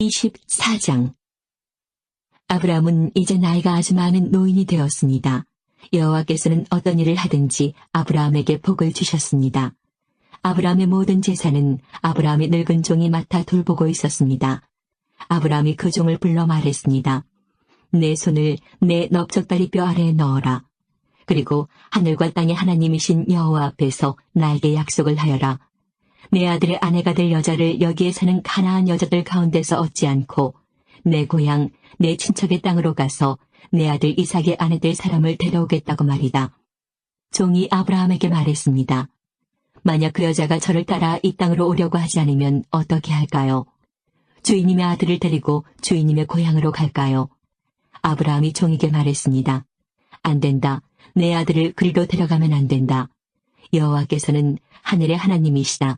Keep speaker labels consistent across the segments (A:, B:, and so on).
A: 24장. 아브라함은 이제 나이가 아주 많은 노인이 되었습니다. 여호와께서는 어떤 일을 하든지 아브라함에게 복을 주셨습니다. 아브라함의 모든 재산은 아브라함의 늙은 종이 맡아 돌보고 있었습니다. 아브라함이 그 종을 불러 말했습니다. 내 손을 내 넓적다리 뼈 아래에 넣어라. 그리고 하늘과 땅의 하나님이신 여호와 앞에서 나에게 약속을 하여라. 내 아들의 아내가 될 여자를 여기에 사는 가나안 여자들 가운데서 얻지 않고 내 고향, 내 친척의 땅으로 가서 내 아들 이삭의 아내 될 사람을 데려오겠다고 말이다. 종이 아브라함에게 말했습니다. 만약 그 여자가 저를 따라 이 땅으로 오려고 하지 않으면 어떻게 할까요? 주인님의 아들을 데리고 주인님의 고향으로 갈까요? 아브라함이 종에게 말했습니다. 안 된다. 내 아들을 그리로 데려가면 안 된다. 여호와께서는 하늘의 하나님이시다.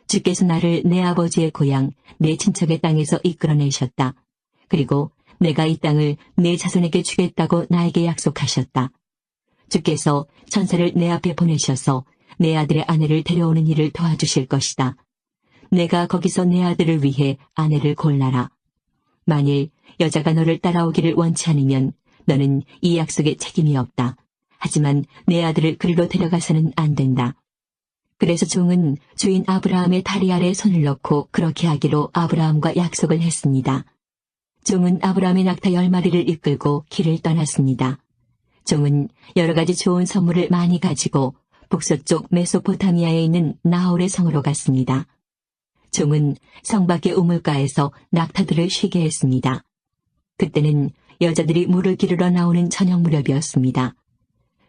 A: 주께서 나를 내 아버지의 고향, 내 친척의 땅에서 이끌어내셨다. 그리고 내가 이 땅을 내 자손에게 주겠다고 나에게 약속하셨다. 주께서 천사를 내 앞에 보내셔서 내 아들의 아내를 데려오는 일을 도와주실 것이다. 내가 거기서 내 아들을 위해 아내를 골라라. 만일 여자가 너를 따라오기를 원치 않으면 너는 이 약속에 책임이 없다. 하지만 내 아들을 그리로 데려가서는 안 된다. 그래서 종은 주인 아브라함의 다리 아래에 손을 넣고 그렇게 하기로 아브라함과 약속을 했습니다. 종은 아브라함의 낙타 10마리를 이끌고 길을 떠났습니다. 종은 여러 가지 좋은 선물을 많이 가지고 북서쪽 메소포타미아에 있는 나홀의 성으로 갔습니다. 종은 성 밖의 우물가에서 낙타들을 쉬게 했습니다. 그때는 여자들이 물을 기르러 나오는 저녁 무렵이었습니다.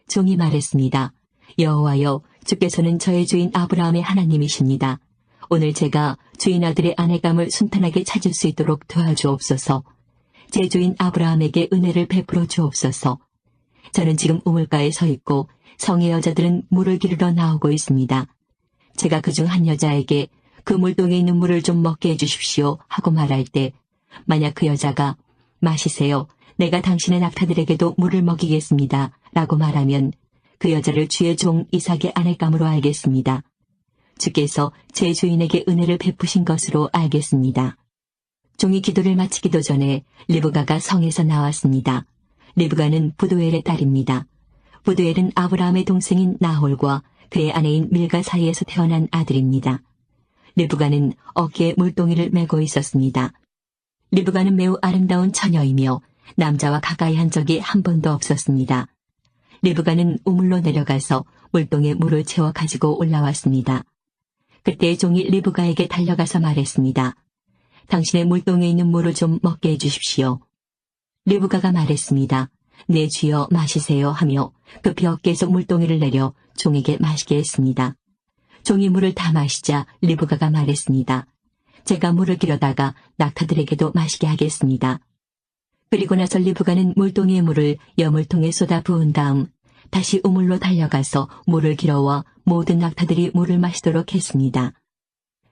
A: 종이 말했습니다. 여호와여, 주께서는 저의 주인 아브라함의 하나님이십니다. 오늘 제가 주인 아들의 아내감을 순탄하게 찾을 수 있도록 도와주옵소서. 제 주인 아브라함에게 은혜를 베풀어 주옵소서. 저는 지금 우물가에 서 있고 성의 여자들은 물을 기르러 나오고 있습니다. 제가 그중 한 여자에게 그 물동에 있는 물을 좀 먹게 해주십시오 하고 말할 때 만약 그 여자가 마시세요. 내가 당신의 낙타들에게도 물을 먹이겠습니다 라고 말하면 그 여자를 주의 종 이삭의 아내감으로 알겠습니다. 주께서 제 주인에게 은혜를 베푸신 것으로 알겠습니다. 종이 기도를 마치기도 전에 리브가가 성에서 나왔습니다. 리브가는 부두엘의 딸입니다. 부두엘은 아브라함의 동생인 나홀과 그의 아내인 밀가 사이에서 태어난 아들입니다. 리브가는 어깨에 물동이를 메고 있었습니다. 리브가는 매우 아름다운 처녀이며 남자와 가까이 한 적이 한 번도 없었습니다. 리브가는 우물로 내려가서 물동에 물을 채워 가지고 올라왔습니다. 그때 종이 리브가에게 달려가서 말했습니다. 당신의 물동에 있는 물을 좀 먹게 해주십시오. 리브가가 말했습니다. 네 주여 마시세요 하며 급히 어깨에서 물동이를 내려 종에게 마시게 했습니다. 종이 물을 다 마시자 리브가가 말했습니다. 제가 물을 기르다가 낙타들에게도 마시게 하겠습니다. 그리고 나서 리브가는 물동이의 물을 여물통에 쏟아 부은 다음 다시 우물로 달려가서 물을 길어와 모든 낙타들이 물을 마시도록 했습니다.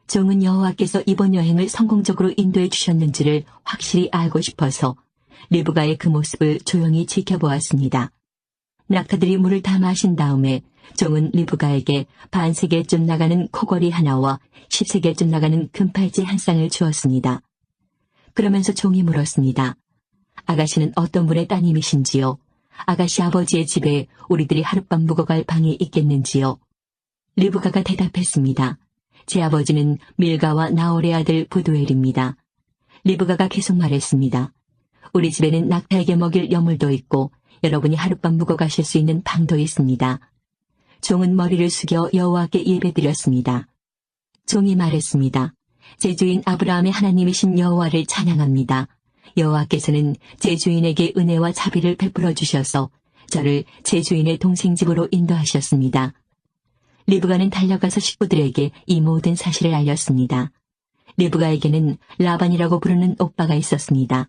A: 종은 여호와께서 이번 여행을 성공적으로 인도해 주셨는지를 확실히 알고 싶어서 리브가의 그 모습을 조용히 지켜보았습니다. 낙타들이 물을 다 마신 다음에 종은 리브가에게 반세겔쯤 나가는 코걸이 하나와 10세겔쯤 나가는 금팔찌 한 쌍을 주었습니다. 그러면서 종이 물었습니다. 아가씨는 어떤 분의 따님이신지요? 아가씨 아버지의 집에 우리들이 하룻밤 묵어갈 방이 있겠는지요? 리브가가 대답했습니다. 제 아버지는 밀가와 나홀의 아들 부두엘입니다. 리브가가 계속 말했습니다. 우리 집에는 낙타에게 먹일 여물도 있고 여러분이 하룻밤 묵어가실 수 있는 방도 있습니다. 종은 머리를 숙여 여호와께 예배드렸습니다. 종이 말했습니다. 제 주인 아브라함의 하나님이신 여호와를 찬양합니다. 여호와께서는 제 주인에게 은혜와 자비를 베풀어 주셔서 저를 제 주인의 동생 집으로 인도하셨습니다. 리브가는 달려가서 식구들에게 이 모든 사실을 알렸습니다. 리브가에게는 라반이라고 부르는 오빠가 있었습니다.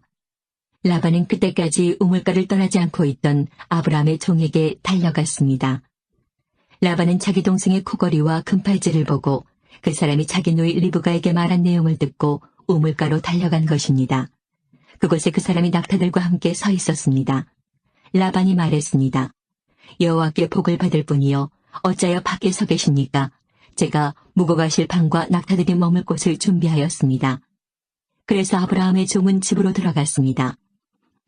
A: 라반은 그때까지 우물가를 떠나지 않고 있던 아브라함의 종에게 달려갔습니다. 라반은 자기 동생의 코걸이와 금팔찌를 보고 그 사람이 자기 누이 리브가에게 말한 내용을 듣고 우물가로 달려간 것입니다. 그곳에 그 사람이 낙타들과 함께 서 있었습니다. 라반이 말했습니다. 여호와께 복을 받을 뿐이요 어찌하여 밖에 서 계십니까? 제가 묵어가실 방과 낙타들이 머물 곳을 준비하였습니다. 그래서 아브라함의 종은 집으로 들어갔습니다.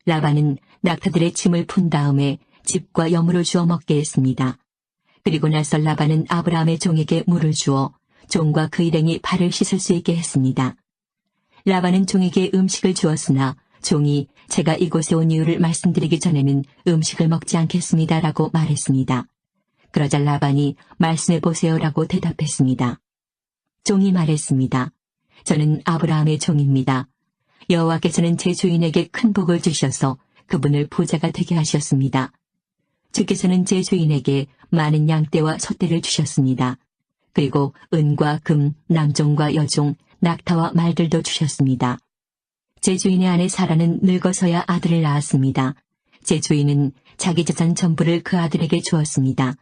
A: 라반은 낙타들의 침을 푼 다음에 집과 여물을 주어 먹게 했습니다. 그리고 나서 라반은 아브라함의 종에게 물을 주어 종과 그 일행이 발을 씻을 수 있게 했습니다. 라반은 종에게 음식을 주었으나 종이 제가 이곳에 온 이유를 말씀드리기 전에는 음식을 먹지 않겠습니다라고 말했습니다. 그러자 라반이 말씀해 보세요라고 대답했습니다. 종이 말했습니다. 저는 아브라함의 종입니다. 여호와께서는 제 주인에게 큰 복을 주셔서 그분을 부자가 되게 하셨습니다. 주께서는 제 주인에게 많은 양떼와 소떼를 주셨습니다. 그리고 은과 금, 남종과 여종, 낙타와 말들도 주셨습니다. 제 주인의 아내 사라는 늙어서야 아들을 낳았습니다. 제 주인은 자기 재산 전부를 그 아들에게 주었습니다.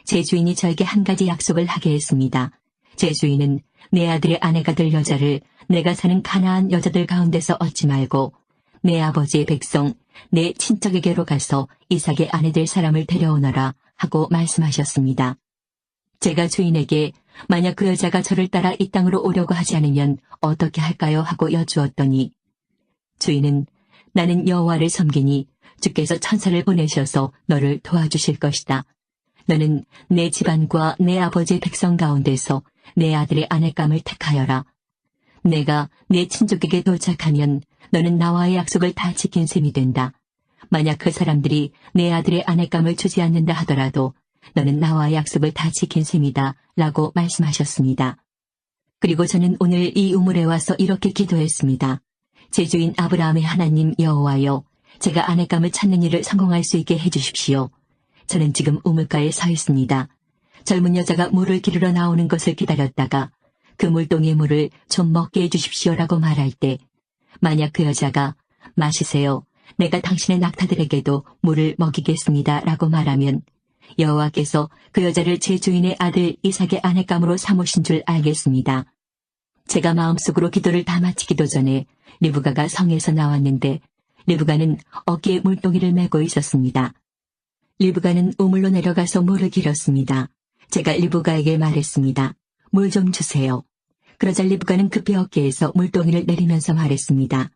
A: 제 주인이 저에게 한 가지 약속을 하게 했습니다. 제 주인은 내 아들의 아내가 될 여자를 내가 사는 가나안 여자들 가운데서 얻지 말고 내 아버지의 백성, 내 친척에게로 가서 이삭의 아내 될 사람을 데려오너라 하고 말씀하셨습니다. 제가 주인에게 만약 그 여자가 저를 따라 이 땅으로 오려고 하지 않으면 어떻게 할까요? 하고 여쭈었더니 주인은 나는 여호와를 섬기니 주께서 천사를 보내셔서 너를 도와주실 것이다. 너는 내 집안과 내 아버지의 백성 가운데서 내 아들의 아내감을 택하여라. 내가 내 친족에게 도착하면 너는 나와의 약속을 다 지킨 셈이 된다. 만약 그 사람들이 내 아들의 아내감을 주지 않는다 하더라도 너는 나와의 약속을 다 지킨 셈이다 라고 말씀하셨습니다. 그리고 저는 오늘 이 우물에 와서 이렇게 기도했습니다. 제 주인 아브라함의 하나님 여호와여, 제가 아내감을 찾는 일을 성공할 수 있게 해주십시오. 저는 지금 우물가에 서 있습니다. 젊은 여자가 물을 기르러 나오는 것을 기다렸다가 그 물동이의 물을 좀 먹게 해주십시오라고 말할 때 만약 그 여자가 마시세요. 내가 당신의 낙타들에게도 물을 먹이겠습니다 라고 말하면 여호와께서 그 여자를 제 주인의 아들 이삭의 아내감으로 삼으신 줄 알겠습니다. 제가 마음속으로 기도를 다 마치기도 전에 리브가가 성에서 나왔는데 리브가는 어깨에 물동이를 메고 있었습니다. 리브가는 우물로 내려가서 물을 길었습니다. 제가 리브가에게 말했습니다. 물 좀 주세요. 그러자 리브가는 급히 어깨에서 물동이를 내리면서 말했습니다.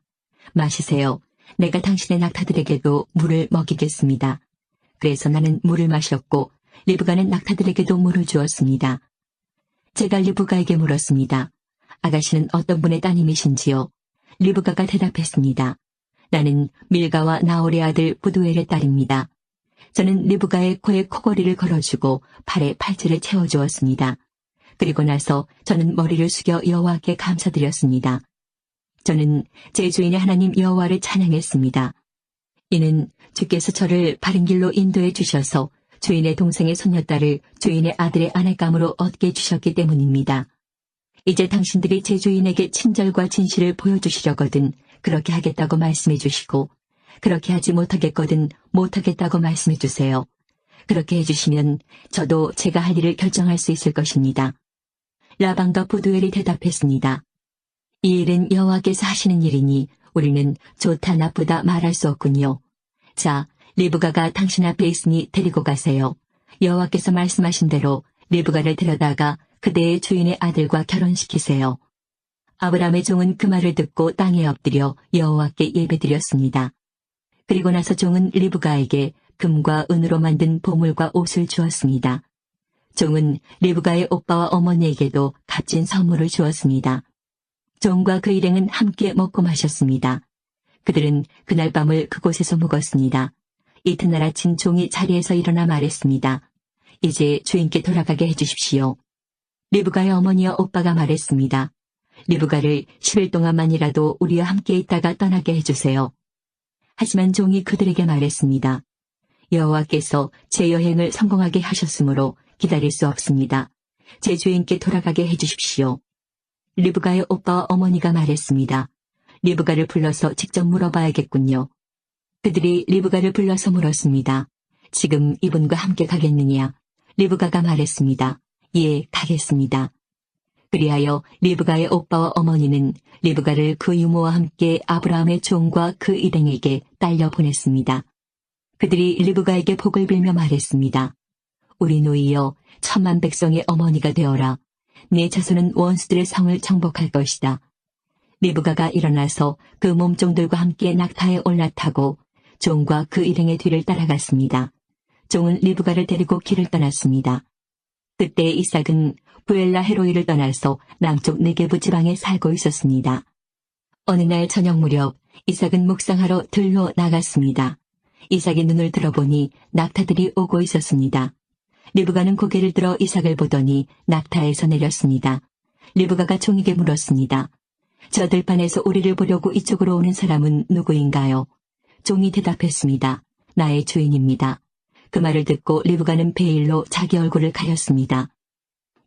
A: 마시세요. 내가 당신의 낙타들에게도 물을 먹이겠습니다. 그래서 나는 물을 마셨고 리브가는 낙타들에게도 물을 주었습니다. 제가 리브가에게 물었습니다. 아가씨는 어떤 분의 따님이신지요? 리브가가 대답했습니다. 나는 밀가와 나홀의 아들 부두엘의 딸입니다. 저는 리브가의 코에 코걸이를 걸어주고 팔에 팔찌를 채워주었습니다. 그리고 나서 저는 머리를 숙여 여호와께 감사드렸습니다. 저는 제 주인의 하나님 여호와를 찬양했습니다. 이는 주께서 저를 바른 길로 인도해 주셔서 주인의 동생의 손녀딸을 주인의 아들의 아내감으로 얻게 해주셨기 때문입니다. 이제 당신들이 제 주인에게 친절과 진실을 보여주시려거든 그렇게 하겠다고 말씀해 주시고 그렇게 하지 못하겠거든 못하겠다고 말씀해 주세요. 그렇게 해주시면 저도 제가 할 일을 결정할 수 있을 것입니다. 라반과 부두엘이 대답했습니다. 이 일은 여호와께서 하시는 일이니 우리는 좋다 나쁘다 말할 수 없군요. 자, 리브가가 당신 앞에 있으니 데리고 가세요. 여호와께서 말씀하신 대로 리브가를 데려다가 그대의 주인의 아들과 결혼시키세요. 아브라함의 종은 그 말을 듣고 땅에 엎드려 여호와께 예배드렸습니다. 그리고 나서 종은 리브가에게 금과 은으로 만든 보물과 옷을 주었습니다. 종은 리브가의 오빠와 어머니에게도 값진 선물을 주었습니다. 종과 그 일행은 함께 먹고 마셨습니다. 그들은 그날 밤을 그곳에서 묵었습니다. 이튿날 아침 종이 자리에서 일어나 말했습니다. 이제 주인께 돌아가게 해주십시오. 리브가의 어머니와 오빠가 말했습니다. 리브가를 10일 동안만이라도 우리와 함께 있다가 떠나게 해주세요. 하지만 종이 그들에게 말했습니다. 여호와께서 제 여행을 성공하게 하셨으므로 기다릴 수 없습니다. 제 주인께 돌아가게 해주십시오. 리브가의 오빠와 어머니가 말했습니다. 리브가를 불러서 직접 물어봐야겠군요. 그들이 리브가를 불러서 물었습니다. 지금 이분과 함께 가겠느냐? 리브가가 말했습니다. 예, 가겠습니다. 그리하여 리브가의 오빠와 어머니는 리브가를 그 유모와 함께 아브라함의 종과 그 일행에게 딸려 보냈습니다. 그들이 리브가에게 복을 빌며 말했습니다. 우리 노이여 천만 백성의 어머니가 되어라. 내 자손은 원수들의 성을 정복할 것이다. 리브가가 일어나서 그 몸종들과 함께 낙타에 올라타고 종과 그 일행의 뒤를 따라갔습니다. 종은 리브가를 데리고 길을 떠났습니다. 그때 이삭은 부엘라 헤로이를 떠나서 남쪽 네게부 지방에 살고 있었습니다. 어느 날 저녁 무렵 이삭은 묵상하러 들로 나갔습니다. 이삭이 눈을 들어보니 낙타들이 오고 있었습니다. 리브가는 고개를 들어 이삭을 보더니 낙타에서 내렸습니다. 리브가가 종에게 물었습니다. 저 들판에서 우리를 보려고 이쪽으로 오는 사람은 누구인가요? 종이 대답했습니다. 나의 주인입니다. 그 말을 듣고 리브가는 베일로 자기 얼굴을 가렸습니다.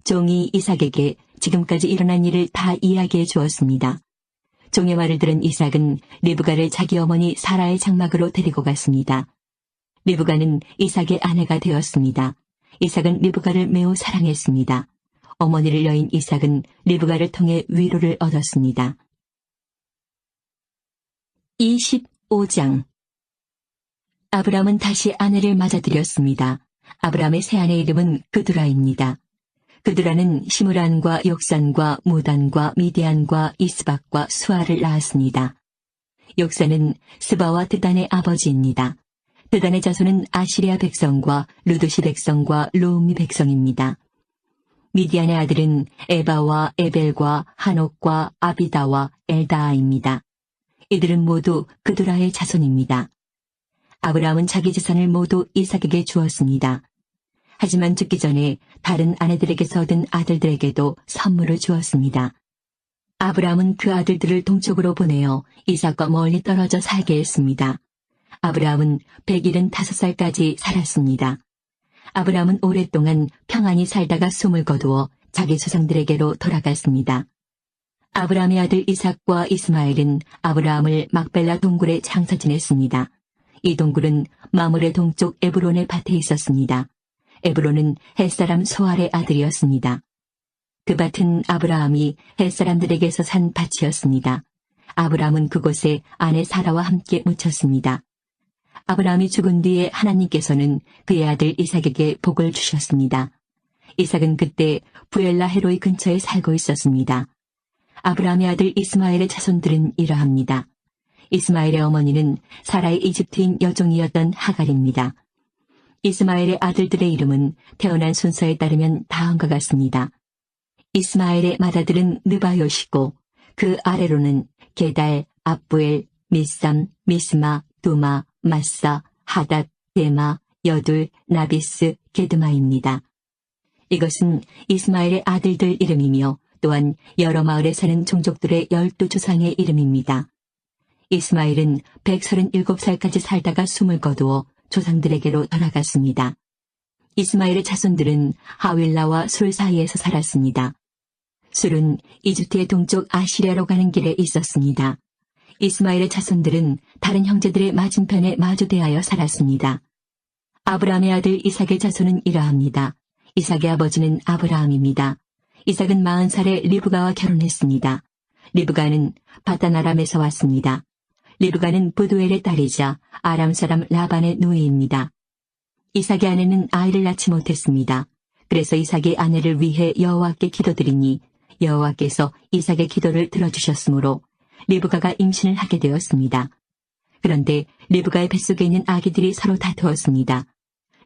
A: 종이 이삭에게 지금까지 일어난 일을 다 이야기해 주었습니다. 종의 말을 들은 이삭은 리브가를 자기 어머니 사라의 장막으로 데리고 갔습니다. 리브가는 이삭의 아내가 되었습니다. 이삭은 리브가를 매우 사랑했습니다. 어머니를 여인 이삭은 리브가를 통해 위로를 얻었습니다. 25장 아브람은 다시 아내를 맞아들였습니다. 아브람의 새 아내 이름은 그두라입니다. 그두라는 시므란과 욕산과 무단과 미디안과 이스박과 수아를 낳았습니다. 욕산은 스바와 드단의 아버지입니다. 드단의 자손은 아시리아 백성과 루두시 백성과 루미 백성입니다. 미디안의 아들은 에바와 에벨과 한옥과 아비다와 엘다아입니다. 이들은 모두 그두라의 자손입니다. 아브라함은 자기 재산을 모두 이삭에게 주었습니다. 하지만 죽기 전에 다른 아내들에게서 얻은 아들들에게도 선물을 주었습니다. 아브라함은 그 아들들을 동쪽으로 보내어 이삭과 멀리 떨어져 살게 했습니다. 아브라함은 175살까지 살았습니다. 아브라함은 오랫동안 평안히 살다가 숨을 거두어 자기 조상들에게로 돌아갔습니다. 아브라함의 아들 이삭과 이스마엘은 아브라함을 막벨라 동굴에 장사 지냈습니다. 이 동굴은 마물의 동쪽 에브론의 밭에 있었습니다. 에브론은 햇사람 소알의 아들이었습니다. 그 밭은 아브라함이 햇사람들에게서 산 밭이었습니다. 아브라함은 그곳에 아내 사라와 함께 묻혔습니다. 아브라함이 죽은 뒤에 하나님께서는 그의 아들 이삭에게 복을 주셨습니다. 이삭은 그때 부엘라 헤로이 근처에 살고 있었습니다. 아브라함의 아들 이스마엘의 자손들은 이러합니다. 이스마엘의 어머니는 사라의 이집트인 여종이었던 하갈입니다. 이스마엘의 아들들의 이름은 태어난 순서에 따르면 다음과 같습니다. 이스마엘의 맏아들은 느바요시고 그 아래로는 게달, 압부엘, 미삼, 미스마, 두마, 마사, 하닷, 데마, 여둘, 나비스, 게드마입니다. 이것은 이스마엘의 아들들 이름이며 또한 여러 마을에 사는 종족들의 12조상의 이름입니다. 이스마엘은 137살까지 살다가 숨을 거두어 조상들에게로 돌아갔습니다. 이스마엘의 자손들은 하윌라와 술 사이에서 살았습니다. 술은 이집트의 동쪽 아시리아로 가는 길에 있었습니다. 이스마엘의 자손들은 다른 형제들의 맞은편에 마주대하여 살았습니다. 아브라함의 아들 이삭의 자손은 이러합니다. 이삭의 아버지는 아브라함입니다. 이삭은 40살에 리브가와 결혼했습니다. 리브가는 바단 아람에서 왔습니다. 리브가는 부두엘의 딸이자 아람 사람 라반의 누이입니다. 이삭의 아내는 아이를 낳지 못했습니다. 그래서 이삭의 아내를 위해 여호와께 기도드리니 여호와께서 이삭의 기도를 들어주셨으므로 리브가가 임신을 하게 되었습니다. 그런데 리브가의 뱃속에 있는 아기들이 서로 다투었습니다.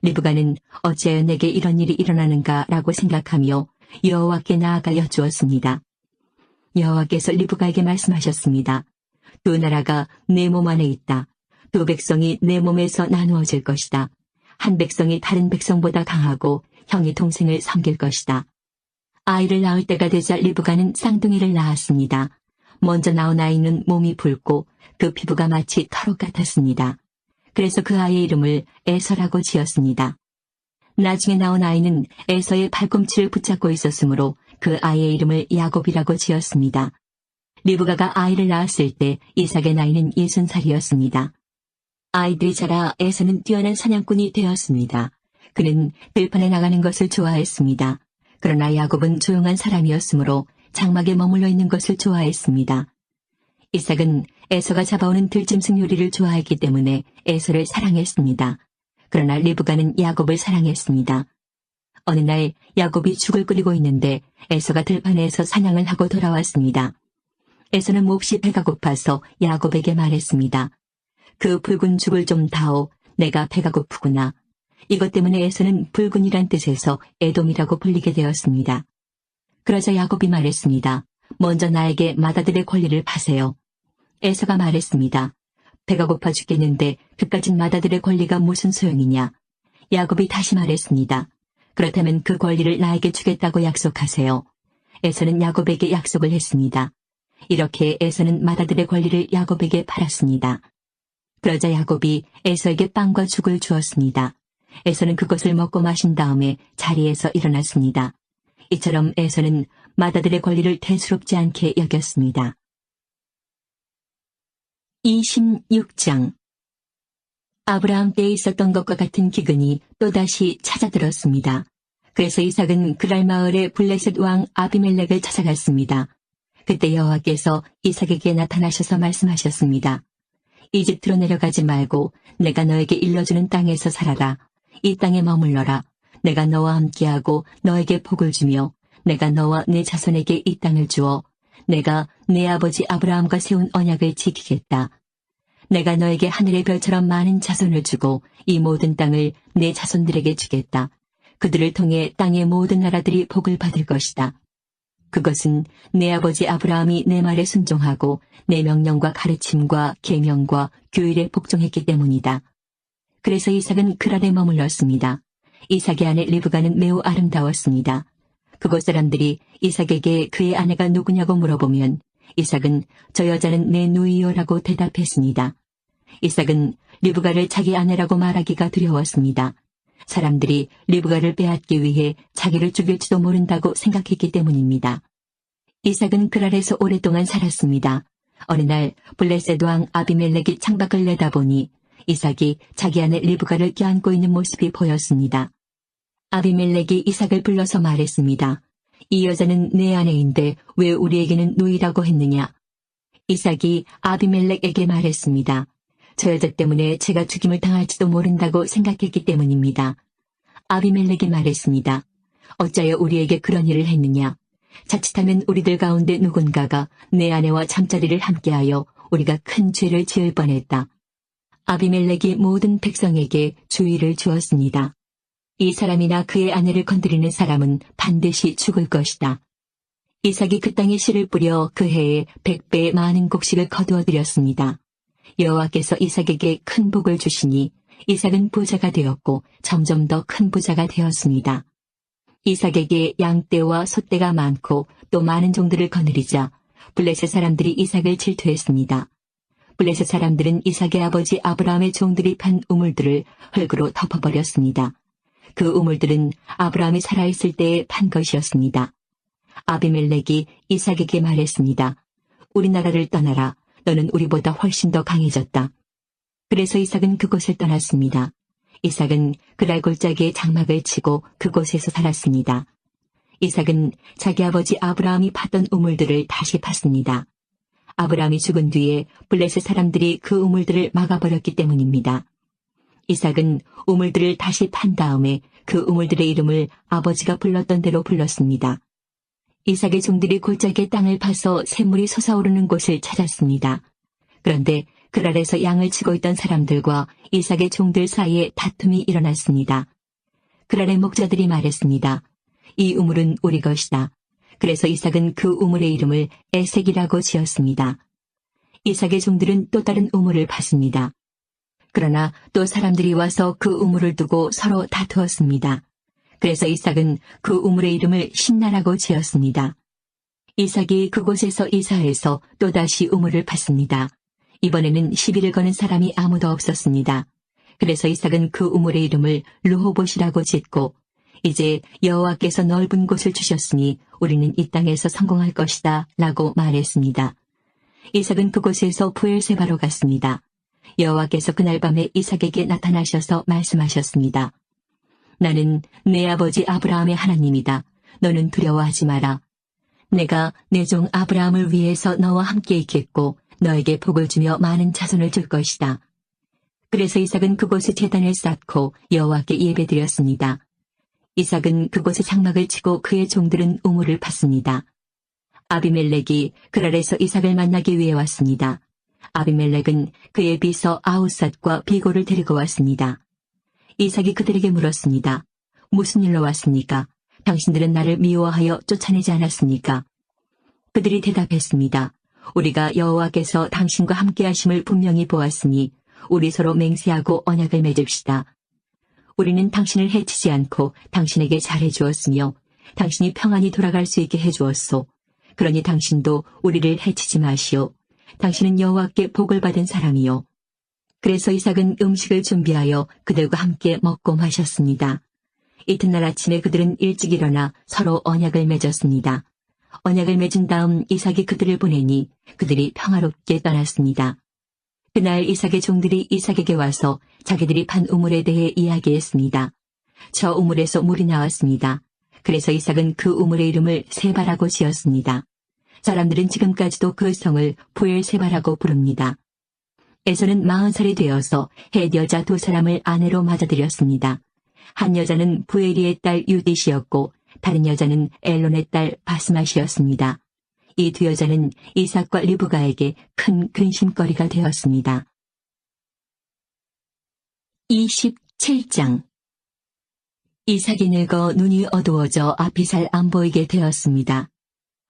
A: 리브가는 어찌하여 내게 이런 일이 일어나는가라고 생각하며 여호와께 나아가 여쭈었습니다. 여호와께서 리브가에게 말씀하셨습니다. 두 나라가 내 몸 안에 있다. 두 백성이 내 몸에서 나누어질 것이다. 한 백성이 다른 백성보다 강하고 형이 동생을 섬길 것이다. 아이를 낳을 때가 되자 리브가는 쌍둥이를 낳았습니다. 먼저 나온 아이는 몸이 붉고 그 피부가 마치 털옷 같았습니다. 그래서 그 아이의 이름을 에서라고 지었습니다. 나중에 나온 아이는 에서의 팔꿈치를 붙잡고 있었으므로 그 아이의 이름을 야곱이라고 지었습니다. 리브가가 아이를 낳았을 때 이삭의 나이는 60살이었습니다. 아이들이 자라 에서는 뛰어난 사냥꾼이 되었습니다. 그는 들판에 나가는 것을 좋아했습니다. 그러나 야곱은 조용한 사람이었으므로 장막에 머물러 있는 것을 좋아했습니다. 이삭은 에서가 잡아오는 들짐승 요리를 좋아했기 때문에 에서를 사랑했습니다. 그러나 리브가는 야곱을 사랑했습니다. 어느 날 야곱이 죽을 끓이고 있는데 에서가 들판에서 사냥을 하고 돌아왔습니다. 에서는 몹시 배가 고파서 야곱에게 말했습니다. 그 붉은 죽을 좀 다오. 내가 배가 고프구나. 이것 때문에 에서는 붉은이란 뜻에서 에돔이라고 불리게 되었습니다. 그러자 야곱이 말했습니다. 먼저 나에게 맏아들의 권리를 파세요. 에서가 말했습니다. 배가 고파 죽겠는데 그까진 맏아들의 권리가 무슨 소용이냐. 야곱이 다시 말했습니다. 그렇다면 그 권리를 나에게 주겠다고 약속하세요. 에서는 야곱에게 약속을 했습니다. 이렇게 에서는 맏아들의 권리를 야곱에게 팔았습니다. 그러자 야곱이 에서에게 빵과 죽을 주었습니다. 에서는 그것을 먹고 마신 다음에 자리에서 일어났습니다. 이처럼 에서는 맏아들의 권리를 대수롭지 않게 여겼습니다. 26장 아브라함 때에 있었던 것과 같은 기근이 또다시 찾아들었습니다. 그래서 이삭은 그랄 마을의 블레셋 왕 아비멜렉을 찾아갔습니다. 그때 여호와께서 이삭에게 나타나셔서 말씀하셨습니다. 이집트로 내려가지 말고 내가 너에게 일러주는 땅에서 살아라. 이 땅에 머물러라. 내가 너와 함께하고 너에게 복을 주며 내가 너와 내 자손에게 이 땅을 주어 내가 내 아버지 아브라함과 세운 언약을 지키겠다. 내가 너에게 하늘의 별처럼 많은 자손을 주고 이 모든 땅을 내 자손들에게 주겠다. 그들을 통해 땅의 모든 나라들이 복을 받을 것이다. 그것은 내 아버지 아브라함이 내 말에 순종하고 내 명령과 가르침과 계명과 규율에 복종했기 때문이다. 그래서 이삭은 그랄에 머물렀습니다. 이삭의 아내 리브가는 매우 아름다웠습니다. 그곳 사람들이 이삭에게 그의 아내가 누구냐고 물어보면 이삭은 저 여자는 내 누이요라고 대답했습니다. 이삭은 리브가를 자기 아내라고 말하기가 두려웠습니다. 사람들이 리브가를 빼앗기 위해 자기를 죽일지도 모른다고 생각했기 때문입니다. 이삭은 그랄에서 오랫동안 살았습니다. 어느 날 블레셋 왕 아비멜렉이 창밖을 내다보니 이삭이 자기 아내 리브가를 껴안고 있는 모습이 보였습니다. 아비멜렉이 이삭을 불러서 말했습니다. 이 여자는 내 아내인데 왜 우리에게는 누이라고 했느냐? 이삭이 아비멜렉에게 말했습니다. 저 여자 때문에 제가 죽임을 당할지도 모른다고 생각했기 때문입니다. 아비멜렉이 말했습니다. 어찌하여 우리에게 그런 일을 했느냐? 자칫하면 우리들 가운데 누군가가 내 아내와 잠자리를 함께하여 우리가 큰 죄를 지을 뻔했다. 아비멜렉이 모든 백성에게 주의를 주었습니다. 이 사람이나 그의 아내를 건드리는 사람은 반드시 죽을 것이다. 이삭이 그 땅에 씨를 뿌려 그 해에 100배의 많은 곡식을 거두어들였습니다. 여호와께서 이삭에게 큰 복을 주시니 이삭은 부자가 되었고 점점 더 큰 부자가 되었습니다. 이삭에게 양떼와 소떼가 많고 또 많은 종들을 거느리자 블레셋 사람들이 이삭을 질투했습니다. 블레셋 사람들은 이삭의 아버지 아브라함의 종들이 판 우물들을 흙으로 덮어버렸습니다. 그 우물들은 아브라함이 살아있을 때에 판 것이었습니다. 아비멜렉이 이삭에게 말했습니다. 우리나라를 떠나라. 너는 우리보다 훨씬 더 강해졌다. 그래서 이삭은 그곳을 떠났습니다. 이삭은 그랄 골짜기에 장막을 치고 그곳에서 살았습니다. 이삭은 자기 아버지 아브라함이 팠던 우물들을 다시 팠습니다. 아브라함이 죽은 뒤에 블레셋 사람들이 그 우물들을 막아버렸기 때문입니다. 이삭은 우물들을 다시 판 다음에 그 우물들의 이름을 아버지가 불렀던 대로 불렀습니다. 이삭의 종들이 골짜기에 땅을 파서 샘물이 솟아오르는 곳을 찾았습니다. 그런데 그랄에서 양을 치고 있던 사람들과 이삭의 종들 사이에 다툼이 일어났습니다. 그랄의 목자들이 말했습니다. 이 우물은 우리 것이다. 그래서 이삭은 그 우물의 이름을 에색이라고 지었습니다. 이삭의 종들은 또 다른 우물을 팠습니다. 그러나 또 사람들이 와서 그 우물을 두고 서로 다투었습니다. 그래서 이삭은 그 우물의 이름을 신나라고 지었습니다. 이삭이 그곳에서 이사해서 또다시 우물을 팠습니다. 이번에는 시비를 거는 사람이 아무도 없었습니다. 그래서 이삭은 그 우물의 이름을 르호봇이라고 짓고 이제 여호와께서 넓은 곳을 주셨으니 우리는 이 땅에서 성공할 것이다 라고 말했습니다. 이삭은 그곳에서 부엘세바로 갔습니다. 여호와께서 그날 밤에 이삭에게 나타나셔서 말씀하셨습니다. 나는 내 아버지 아브라함의 하나님이다. 너는 두려워하지 마라. 내가 내 종 아브라함을 위해서 너와 함께 있겠고 너에게 복을 주며 많은 자손을 줄 것이다. 그래서 이삭은 그곳에 제단을 쌓고 여호와께 예배드렸습니다. 이삭은 그곳에 장막을 치고 그의 종들은 우물을 팠습니다. 아비멜렉이 그랄에서 이삭을 만나기 위해 왔습니다. 아비멜렉은 그의 비서 아우삿과 비고를 데리고 왔습니다. 이삭이 그들에게 물었습니다. 무슨 일로 왔습니까? 당신들은 나를 미워하여 쫓아내지 않았습니까? 그들이 대답했습니다. 우리가 여호와께서 당신과 함께 하심을 분명히 보았으니 우리 서로 맹세하고 언약을 맺읍시다. 우리는 당신을 해치지 않고 당신에게 잘해 주었으며 당신이 평안히 돌아갈 수 있게 해주었소. 그러니 당신도 우리를 해치지 마시오. 당신은 여호와께 복을 받은 사람이요. 그래서 이삭은 음식을 준비하여 그들과 함께 먹고 마셨습니다. 이튿날 아침에 그들은 일찍 일어나 서로 언약을 맺었습니다. 언약을 맺은 다음 이삭이 그들을 보내니 그들이 평화롭게 떠났습니다. 그날 이삭의 종들이 이삭에게 와서 자기들이 판 우물에 대해 이야기했습니다. 저 우물에서 물이 나왔습니다. 그래서 이삭은 그 우물의 이름을 세바라고 지었습니다. 사람들은 지금까지도 그 성을 부엘세바라고 부릅니다. 에서는 40살이 되어서 헷 여자 2사람을 아내로 맞아들였습니다. 한 여자는 부엘리의 딸 유딧이었고 다른 여자는 엘론의 딸 바스맛이었습니다. 이 두 여자는 이삭과 리브가에게 큰 근심거리가 되었습니다. 27장 이삭이 늙어 눈이 어두워져 앞이 잘 안 보이게 되었습니다.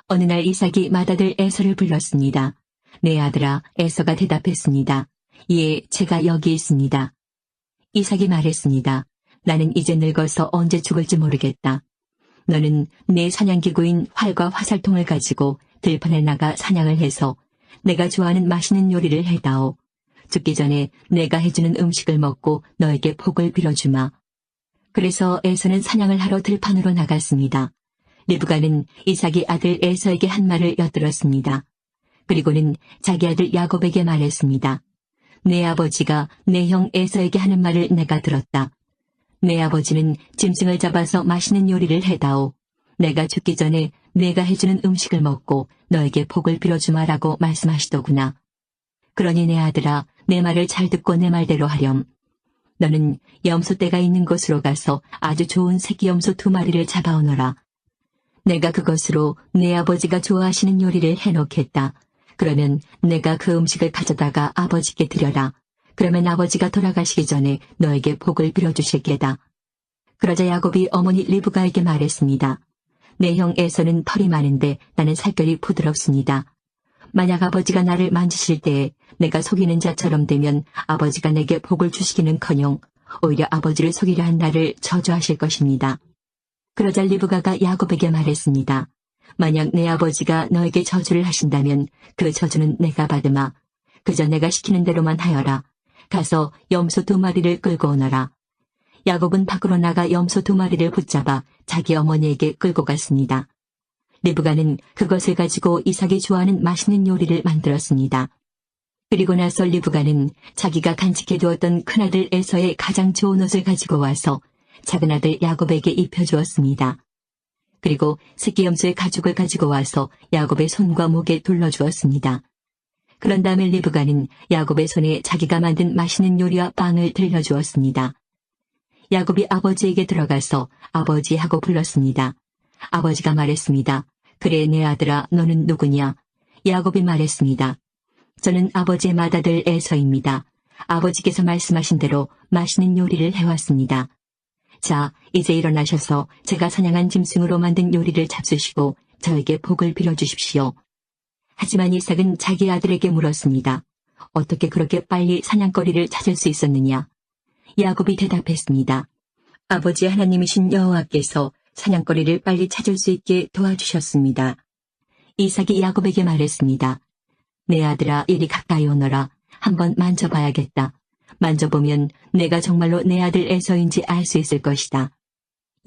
A: 어느 날 이삭이 맏아들 에서를 불렀습니다. 내 아들아, 에서가 대답했습니다. 예, 제가 여기 있습니다. 이삭이 말했습니다. 나는 이제 늙어서 언제 죽을지 모르겠다. 너는 내 사냥기구인 활과 화살통을 가지고 들판에 나가 사냥을 해서 내가 좋아하는 맛있는 요리를 해다오. 죽기 전에 내가 해주는 음식을 먹고 너에게 복을 빌어주마. 그래서 에서는 사냥을 하러 들판으로 나갔습니다. 리브가는 이삭이 아들 에서에게 한 말을 엿들었습니다. 그리고는 자기 아들 야곱에게 말했습니다. 내 아버지가 내 형 에서에게 하는 말을 내가 들었다. 내 아버지는 짐승을 잡아서 맛있는 요리를 해다오. 내가 죽기 전에 내가 해주는 음식을 먹고 너에게 복을 빌어주마라고 말씀하시더구나. 그러니 내 아들아, 내 말을 잘 듣고 내 말대로 하렴. 너는 염소떼가 있는 곳으로 가서 아주 좋은 새끼 염소 2마리를 잡아오너라. 내가 그것으로 내 아버지가 좋아하시는 요리를 해놓겠다. 그러면 내가 그 음식을 가져다가 아버지께 드려라. 그러면 아버지가 돌아가시기 전에 너에게 복을 빌어주실 게다. 그러자 야곱이 어머니 리브가에게 말했습니다. 내 형 에서는 털이 많은데 나는 살결이 부드럽습니다. 만약 아버지가 나를 만지실 때에 내가 속이는 자처럼 되면 아버지가 내게 복을 주시기는커녕 오히려 아버지를 속이려 한 나를 저주하실 것입니다. 그러자 리브가가 야곱에게 말했습니다. 만약 내 아버지가 너에게 저주를 하신다면 그 저주는 내가 받으마. 그저 내가 시키는 대로만 하여라. 가서 염소 2마리를 끌고 오너라. 야곱은 밖으로 나가 염소 2마리를 붙잡아 자기 어머니에게 끌고 갔습니다. 리브가는 그것을 가지고 이삭이 좋아하는 맛있는 요리를 만들었습니다. 그리고 나서 리브가는 자기가 간직해 두었던 큰아들 에서의 가장 좋은 옷을 가지고 와서 작은아들 야곱에게 입혀주었습니다. 그리고 새끼 염소의 가죽을 가지고 와서 야곱의 손과 목에 둘러주었습니다. 그런 다음에 리브가는 야곱의 손에 자기가 만든 맛있는 요리와 빵을 들려주었습니다. 야곱이 아버지에게 들어가서 아버지 하고 불렀습니다. 아버지가 말했습니다. 그래, 내 아들아, 너는 누구냐? 야곱이 말했습니다. 저는 아버지의 맏아들 에서입니다. 아버지께서 말씀하신 대로 맛있는 요리를 해왔습니다. 자, 이제 일어나셔서 제가 사냥한 짐승으로 만든 요리를 잡수시고 저에게 복을 빌어주십시오. 하지만 이삭은 자기 아들에게 물었습니다. 어떻게 그렇게 빨리 사냥거리를 찾을 수 있었느냐? 야곱이 대답했습니다. 아버지 하나님이신 여호와께서 사냥거리를 빨리 찾을 수 있게 도와주셨습니다. 이삭이 야곱에게 말했습니다. 내 아들아, 이리 가까이 오너라. 한번 만져봐야겠다. 만져보면 내가 정말로 내 아들 에서인지 알 수 있을 것이다.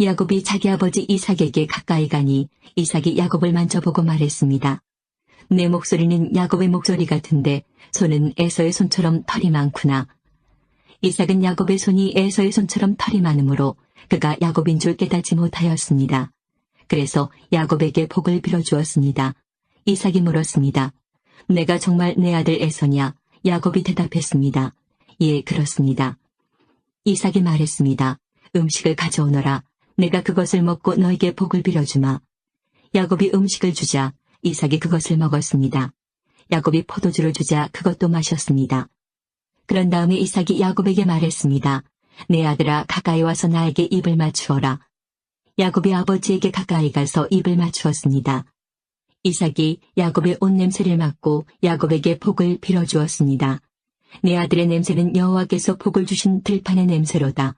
A: 야곱이 자기 아버지 이삭에게 가까이 가니 이삭이 야곱을 만져보고 말했습니다. 내 목소리는 야곱의 목소리 같은데 손은 에서의 손처럼 털이 많구나. 이삭은 야곱의 손이 에서의 손처럼 털이 많으므로 그가 야곱인 줄 깨닫지 못하였습니다. 그래서 야곱에게 복을 빌어주었습니다. 이삭이 물었습니다. 내가 정말 내 아들 에서냐? 야곱이 대답했습니다. 예, 그렇습니다. 이삭이 말했습니다. 음식을 가져오너라. 내가 그것을 먹고 너에게 복을 빌어주마. 야곱이 음식을 주자 이삭이 그것을 먹었습니다. 야곱이 포도주를 주자 그것도 마셨습니다. 그런 다음에 이삭이 야곱에게 말했습니다. 내 아들아, 가까이 와서 나에게 입을 맞추어라. 야곱이 아버지에게 가까이 가서 입을 맞추었습니다. 이삭이 야곱의 옷 냄새를 맡고 야곱에게 복을 빌어주었습니다. 내 아들의 냄새는 여호와께서 복을 주신 들판의 냄새로다.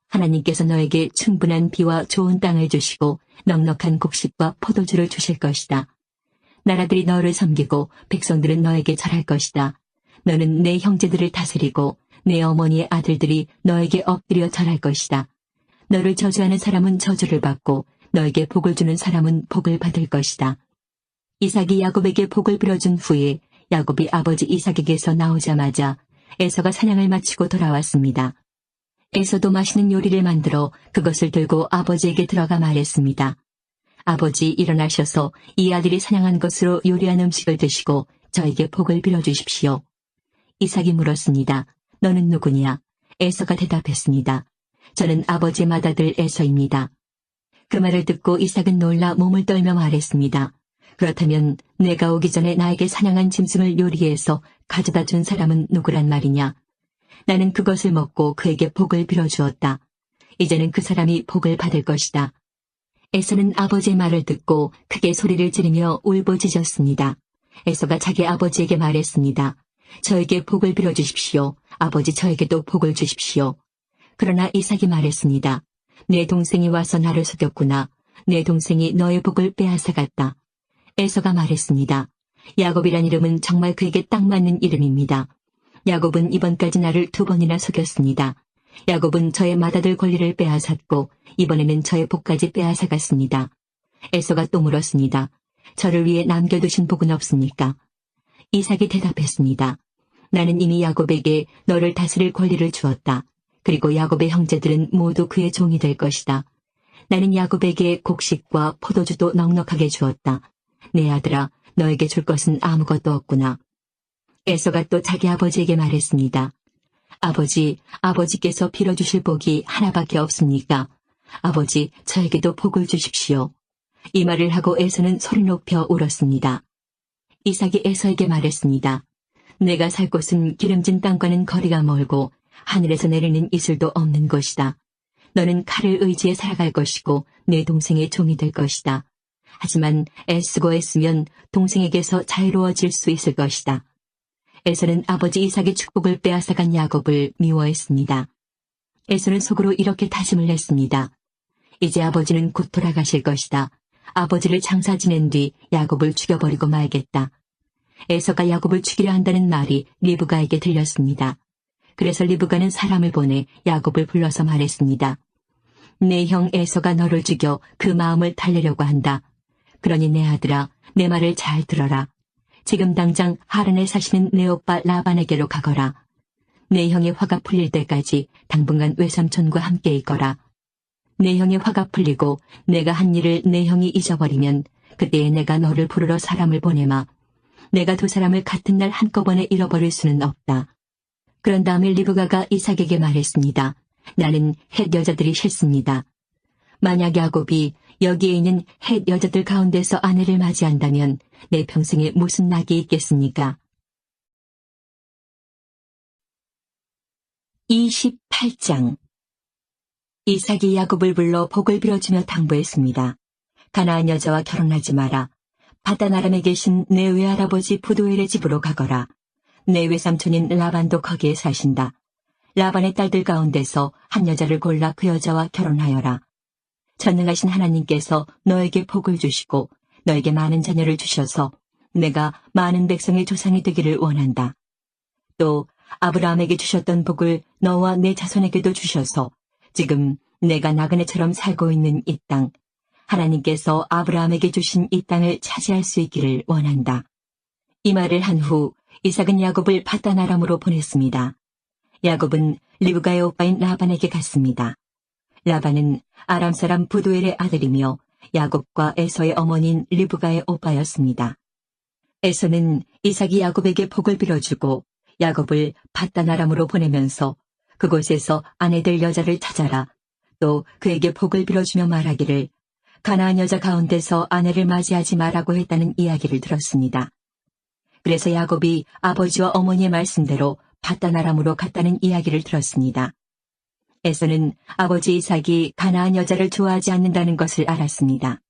A: 하나님께서 너에게 충분한 비와 좋은 땅을 주시고 넉넉한 곡식과 포도주를 주실 것이다. 나라들이 너를 섬기고 백성들은 너에게 절할 것이다. 너는 내 형제들을 다스리고 내 어머니의 아들들이 너에게 엎드려 절할 것이다. 너를 저주하는 사람은 저주를 받고 너에게 복을 주는 사람은 복을 받을 것이다. 이삭이 야곱에게 복을 빌어준 후에 야곱이 아버지 이삭에게서 나오자마자 에서가 사냥을 마치고 돌아왔습니다. 에서도 맛있는 요리를 만들어 그것을 들고 아버지에게 들어가 말했습니다. 아버지, 일어나셔서 이 아들이 사냥한 것으로 요리한 음식을 드시고 저에게 복을 빌어주십시오. 이삭이 물었습니다. 너는 누구냐? 에서가 대답했습니다. 저는 아버지의 맏아들 에서입니다. 그 말을 듣고 이삭은 놀라 몸을 떨며 말했습니다. 그렇다면 내가 오기 전에 나에게 사냥한 짐승을 요리해서 가져다 준 사람은 누구란 말이냐? 나는 그것을 먹고 그에게 복을 빌어주었다. 이제는 그 사람이 복을 받을 것이다. 에서는 아버지의 말을 듣고 크게 소리를 지르며 울부짖었습니다. 에서가 자기 아버지에게 말했습니다. 저에게 복을 빌어주십시오. 아버지, 저에게도 복을 주십시오. 그러나 이삭이 말했습니다. 내 동생이 와서 나를 속였구나. 내 동생이 너의 복을 빼앗아갔다. 에서가 말했습니다. 야곱이란 이름은 정말 그에게 딱 맞는 이름입니다. 야곱은 이번까지 나를 2번이나 속였습니다. 야곱은 저의 맏아들 권리를 빼앗았고 이번에는 저의 복까지 빼앗아갔습니다. 에서가 또 물었습니다. 저를 위해 남겨두신 복은 없습니까? 이삭이 대답했습니다. 나는 이미 야곱에게 너를 다스릴 권리를 주었다. 그리고 야곱의 형제들은 모두 그의 종이 될 것이다. 나는 야곱에게 곡식과 포도주도 넉넉하게 주었다. 내 아들아, 너에게 줄 것은 아무것도 없구나. 에서가 또 자기 아버지에게 말했습니다. 아버지, 아버지께서 빌어주실 복이 하나밖에 없습니까? 아버지, 저에게도 복을 주십시오. 이 말을 하고 에서는 소리 높여 울었습니다. 이삭이 에서에게 말했습니다. 내가 살 곳은 기름진 땅과는 거리가 멀고 하늘에서 내리는 이슬도 없는 곳이다. 너는 칼을 의지해 살아갈 것이고 내 동생의 종이 될 것이다. 하지만 애쓰고 애쓰면 동생에게서 자유로워질 수 있을 것이다. 에서는 아버지 이삭의 축복을 빼앗아간 야곱을 미워했습니다. 에서는 속으로 이렇게 다짐을 했습니다. 이제 아버지는 곧 돌아가실 것이다. 아버지를 장사 지낸 뒤 야곱을 죽여버리고 말겠다. 에서가 야곱을 죽이려 한다는 말이 리브가에게 들렸습니다. 그래서 리브가는 사람을 보내 야곱을 불러서 말했습니다. 내 형 에서가 너를 죽여 그 마음을 달래려고 한다. 그러니 내 아들아, 내 말을 잘 들어라. 지금 당장 하란에 사시는 내 오빠 라반에게로 가거라. 내 형의 화가 풀릴 때까지 당분간 외삼촌과 함께 있거라. 내 형의 화가 풀리고 내가 한 일을 내 형이 잊어버리면 그때에 내가 너를 부르러 사람을 보내마. 내가 2사람을 같은 날 한꺼번에 잃어버릴 수는 없다. 그런 다음에 리브가가 이삭에게 말했습니다. 나는 헷 여자들이 싫습니다. 만약 야곱이 여기에 있는 헷 여자들 가운데서 아내를 맞이한다면 내 평생에 무슨 낙이 있겠습니까? 28장 이삭이 야곱을 불러 복을 빌어주며 당부했습니다. 가나안 여자와 결혼하지 마라. 바단 아람에 계신 내 외할아버지 부두엘의 집으로 가거라. 내 외삼촌인 라반도 거기에 사신다. 라반의 딸들 가운데서 한 여자를 골라 그 여자와 결혼하여라. 전능하신 하나님께서 너에게 복을 주시고 너에게 많은 자녀를 주셔서 내가 많은 백성의 조상이 되기를 원한다. 또 아브라함에게 주셨던 복을 너와 내 자손에게도 주셔서 지금 내가 나그네처럼 살고 있는 이 땅, 하나님께서 아브라함에게 주신 이 땅을 차지할 수 있기를 원한다. 이 말을 한 후 이삭은 야곱을 바단 아람으로 보냈습니다. 야곱은 리브가의 오빠인 라반에게 갔습니다. 라반은 아람 사람 부두엘의 아들이며 야곱과 에서의 어머니인 리브가의 오빠였습니다. 에서는 이삭이 야곱에게 복을 빌어주고 야곱을 바단 아람으로 보내면서 그곳에서 아내 될 여자를 찾아라. 또 그에게 복을 빌어주며 말하기를 가나안 여자 가운데서 아내를 맞이하지 말라고 했다는 이야기를 들었습니다. 그래서 야곱이 아버지와 어머니의 말씀대로 밧다나람으로 갔다는 이야기를 들었습니다. 에서는 아버지 이삭이 가나안 여자를 좋아하지 않는다는 것을 알았습니다.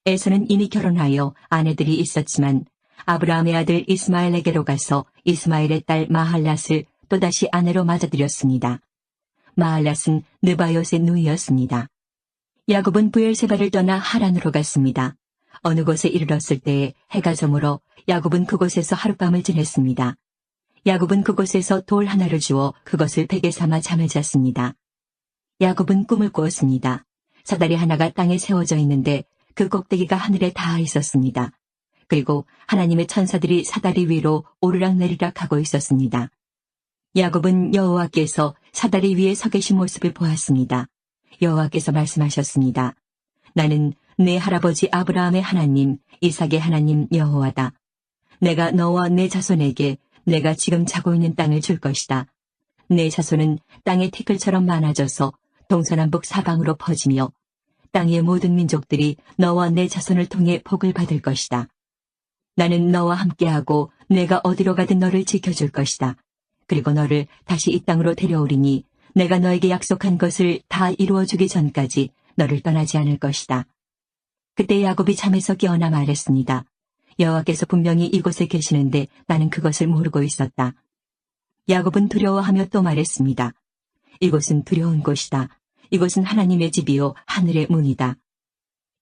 A: 에서는 이미 결혼하여 아내들이 있었지만 아브라함의 아들 이스마엘에게로 가서 이스마엘의 딸 마할랏을 또다시 아내로 맞아들였습니다. 마할랏은 느바요스의 누이였습니다. 야곱은 브엘세바를 떠나 하란으로 갔습니다. 어느 곳에 이르렀을 때에 해가 저물어 야곱은 그곳에서 하룻밤을 지냈습니다. 야곱은 그곳에서 돌 하나를 주어 그것을 베개 삼아 잠을 잤습니다. 야곱은 꿈을 꾸었습니다. 사다리 하나가 땅에 세워져 있는데 그 꼭대기가 하늘에 닿아 있었습니다. 그리고 하나님의 천사들이 사다리 위로 오르락내리락 하고 있었습니다. 야곱은 여호와께서 사다리 위에 서 계신 모습을 보았습니다. 여호와께서 말씀하셨습니다. 나는 내 할아버지 아브라함의 하나님, 이삭의 하나님 여호와다. 내가 너와 내 자손에게 내가 지금 자고 있는 땅을 줄 것이다. 내 자손은 땅의 티끌처럼 많아져서 동서남북 사방으로 퍼지며 땅의 모든 민족들이 너와 내 자손을 통해 복을 받을 것이다. 나는 너와 함께하고 내가 어디로 가든 너를 지켜줄 것이다. 그리고 너를 다시 이 땅으로 데려오리니 내가 너에게 약속한 것을 다 이루어주기 전까지 너를 떠나지 않을 것이다. 그때 야곱이 잠에서 깨어나 말했습니다. 여호와께서 분명히 이곳에 계시는데 나는 그것을 모르고 있었다. 야곱은 두려워하며 또 말했습니다. 이곳은 두려운 곳이다. 이곳은 하나님의 집이요 하늘의 문이다.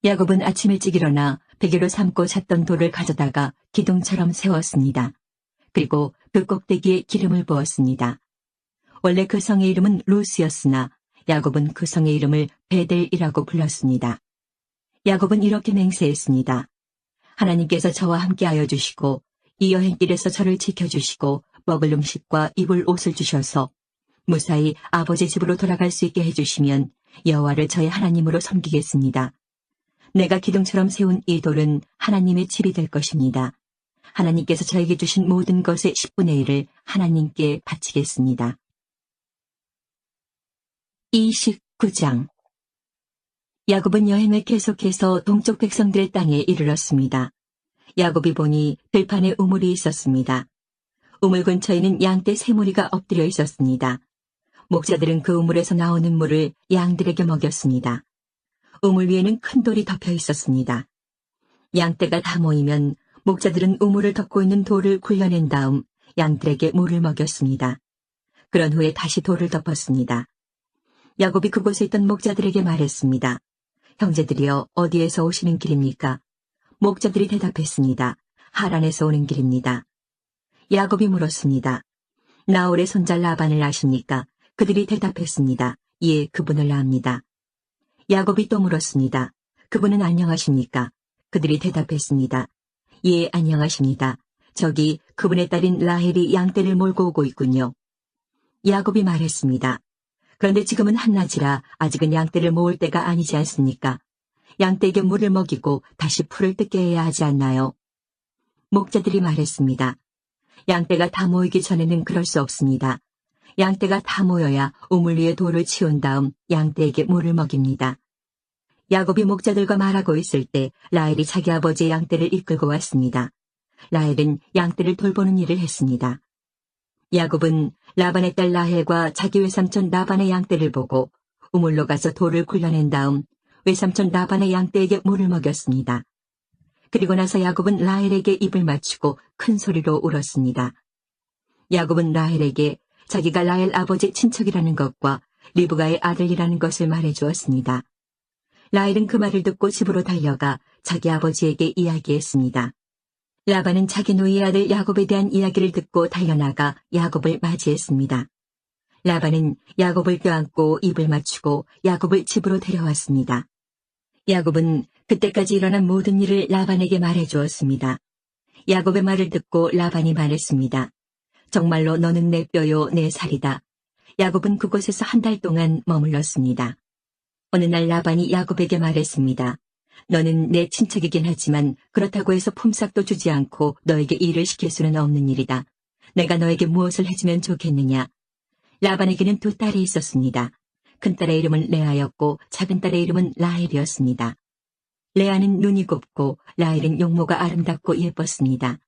A: 야곱은 아침 일찍 일어나 베개로 삼고 잤던 돌을 가져다가 기둥처럼 세웠습니다. 그리고 그 꼭대기에 기름을 부었습니다. 원래 그 성의 이름은 루스였으나 야곱은 그 성의 이름을 베델이라고 불렀습니다. 야곱은 이렇게 맹세했습니다. 하나님께서 저와 함께하여 주시고 이 여행길에서 저를 지켜주시고 먹을 음식과 입을 옷을 주셔서 무사히 아버지 집으로 돌아갈 수 있게 해주시면 여호와를 저의 하나님으로 섬기겠습니다. 내가 기둥처럼 세운 이 돌은 하나님의 집이 될 것입니다. 하나님께서 저에게 주신 모든 것의 10분의 1을 하나님께 바치겠습니다. 29장 야곱은 여행을 계속해서 동쪽 백성들의 땅에 이르렀습니다. 야곱이 보니 들판에 우물이 있었습니다. 우물 근처에는 양떼 3무리가 엎드려 있었습니다. 목자들은 그 우물에서 나오는 물을 양들에게 먹였습니다. 우물 위에는 큰 돌이 덮여 있었습니다. 양떼가 다 모이면 목자들은 우물을 덮고 있는 돌을 굴려낸 다음 양들에게 물을 먹였습니다. 그런 후에 다시 돌을 덮었습니다. 야곱이 그곳에 있던 목자들에게 말했습니다. 형제들이여 어디에서 오시는 길입니까? 목자들이 대답했습니다. 하란에서 오는 길입니다. 야곱이 물었습니다. 나홀의 손자 라반을 아십니까? 그들이 대답했습니다. 예, 그분을 압니다. 야곱이 또 물었습니다. 그분은 안녕하십니까? 그들이 대답했습니다. 예, 안녕하십니다. 저기 그분의 딸인 라헬이 양떼를 몰고 오고 있군요. 야곱이 말했습니다. 그런데 지금은 한낮이라 아직은 양떼를 모을 때가 아니지 않습니까? 양떼에게 물을 먹이고 다시 풀을 뜯게 해야 하지 않나요? 목자들이 말했습니다. 양떼가 다 모이기 전에는 그럴 수 없습니다. 양떼가 다 모여야 우물 위에 돌을 치운 다음 양떼에게 물을 먹입니다. 야곱이 목자들과 말하고 있을 때 라헬이 자기 아버지의 양떼를 이끌고 왔습니다. 라헬은 양떼를 돌보는 일을 했습니다. 야곱은 라반의 딸 라헬과 자기 외삼촌 라반의 양떼를 보고 우물로 가서 돌을 굴려낸 다음 외삼촌 라반의 양떼에게 물을 먹였습니다. 그리고 나서 야곱은 라헬에게 입을 맞추고 큰 소리로 울었습니다. 야곱은 라헬에게 자기가 라헬 아버지 친척이라는 것과 리브가의 아들이라는 것을 말해주었습니다. 라헬은 그 말을 듣고 집으로 달려가 자기 아버지에게 이야기했습니다. 라반은 자기 누이의 아들 야곱에 대한 이야기를 듣고 달려나가 야곱을 맞이했습니다. 라반은 야곱을 껴안고 입을 맞추고 야곱을 집으로 데려왔습니다. 야곱은 그때까지 일어난 모든 일을 라반에게 말해주었습니다. 야곱의 말을 듣고 라반이 말했습니다. 정말로 너는 내 뼈요 내 살이다. 야곱은 그곳에서 1달 동안 머물렀습니다. 어느 날 라반이 야곱에게 말했습니다. 너는 내 친척이긴 하지만 그렇다고 해서 품삯도 주지 않고 너에게 일을 시킬 수는 없는 일이다. 내가 너에게 무엇을 해주면 좋겠느냐? 라반에게는 2 딸이 있었습니다. 큰 딸의 이름은 레아였고 작은 딸의 이름은 라헬이었습니다. 레아는 눈이 곱고 라헬은 용모가 아름답고 예뻤습니다.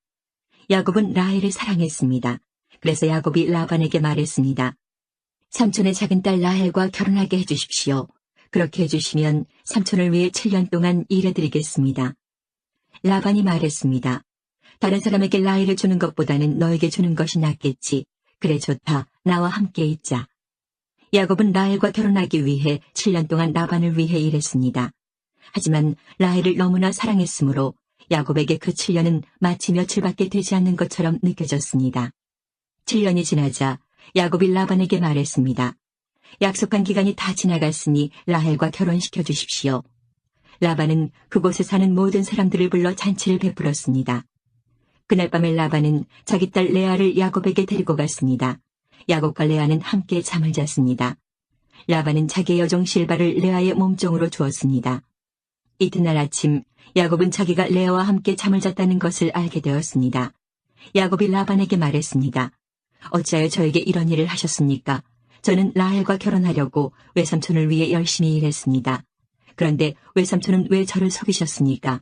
A: 야곱은 라헬을 사랑했습니다. 그래서 야곱이 라반에게 말했습니다. 삼촌의 작은 딸 라헬과 결혼하게 해주십시오. 그렇게 해주시면 삼촌을 위해 7년 동안 일해드리겠습니다. 라반이 말했습니다. 다른 사람에게 라헬을 주는 것보다는 너에게 주는 것이 낫겠지. 그래 좋다. 나와 함께 있자. 야곱은 라헬과 결혼하기 위해 7년 동안 라반을 위해 일했습니다. 하지만 라헬을 너무나 사랑했으므로 야곱에게 그 7년은 마치 며칠밖에 되지 않는 것처럼 느껴졌습니다. 7년이 지나자 야곱이 라반에게 말했습니다. 약속한 기간이 다 지나갔으니 라헬과 결혼시켜 주십시오. 라반은 그곳에 사는 모든 사람들을 불러 잔치를 베풀었습니다. 그날 밤에 라반은 자기 딸 레아를 야곱에게 데리고 갔습니다. 야곱과 레아는 함께 잠을 잤습니다. 라반은 자기의 여종 실바를 레아의 몸종으로 주었습니다. 이튿날 아침 야곱은 자기가 레아와 함께 잠을 잤다는 것을 알게 되었습니다. 야곱이 라반에게 말했습니다. 어찌하여 저에게 이런 일을 하셨습니까? 저는 라헬과 결혼하려고 외삼촌을 위해 열심히 일했습니다. 그런데 외삼촌은 왜 저를 속이셨습니까?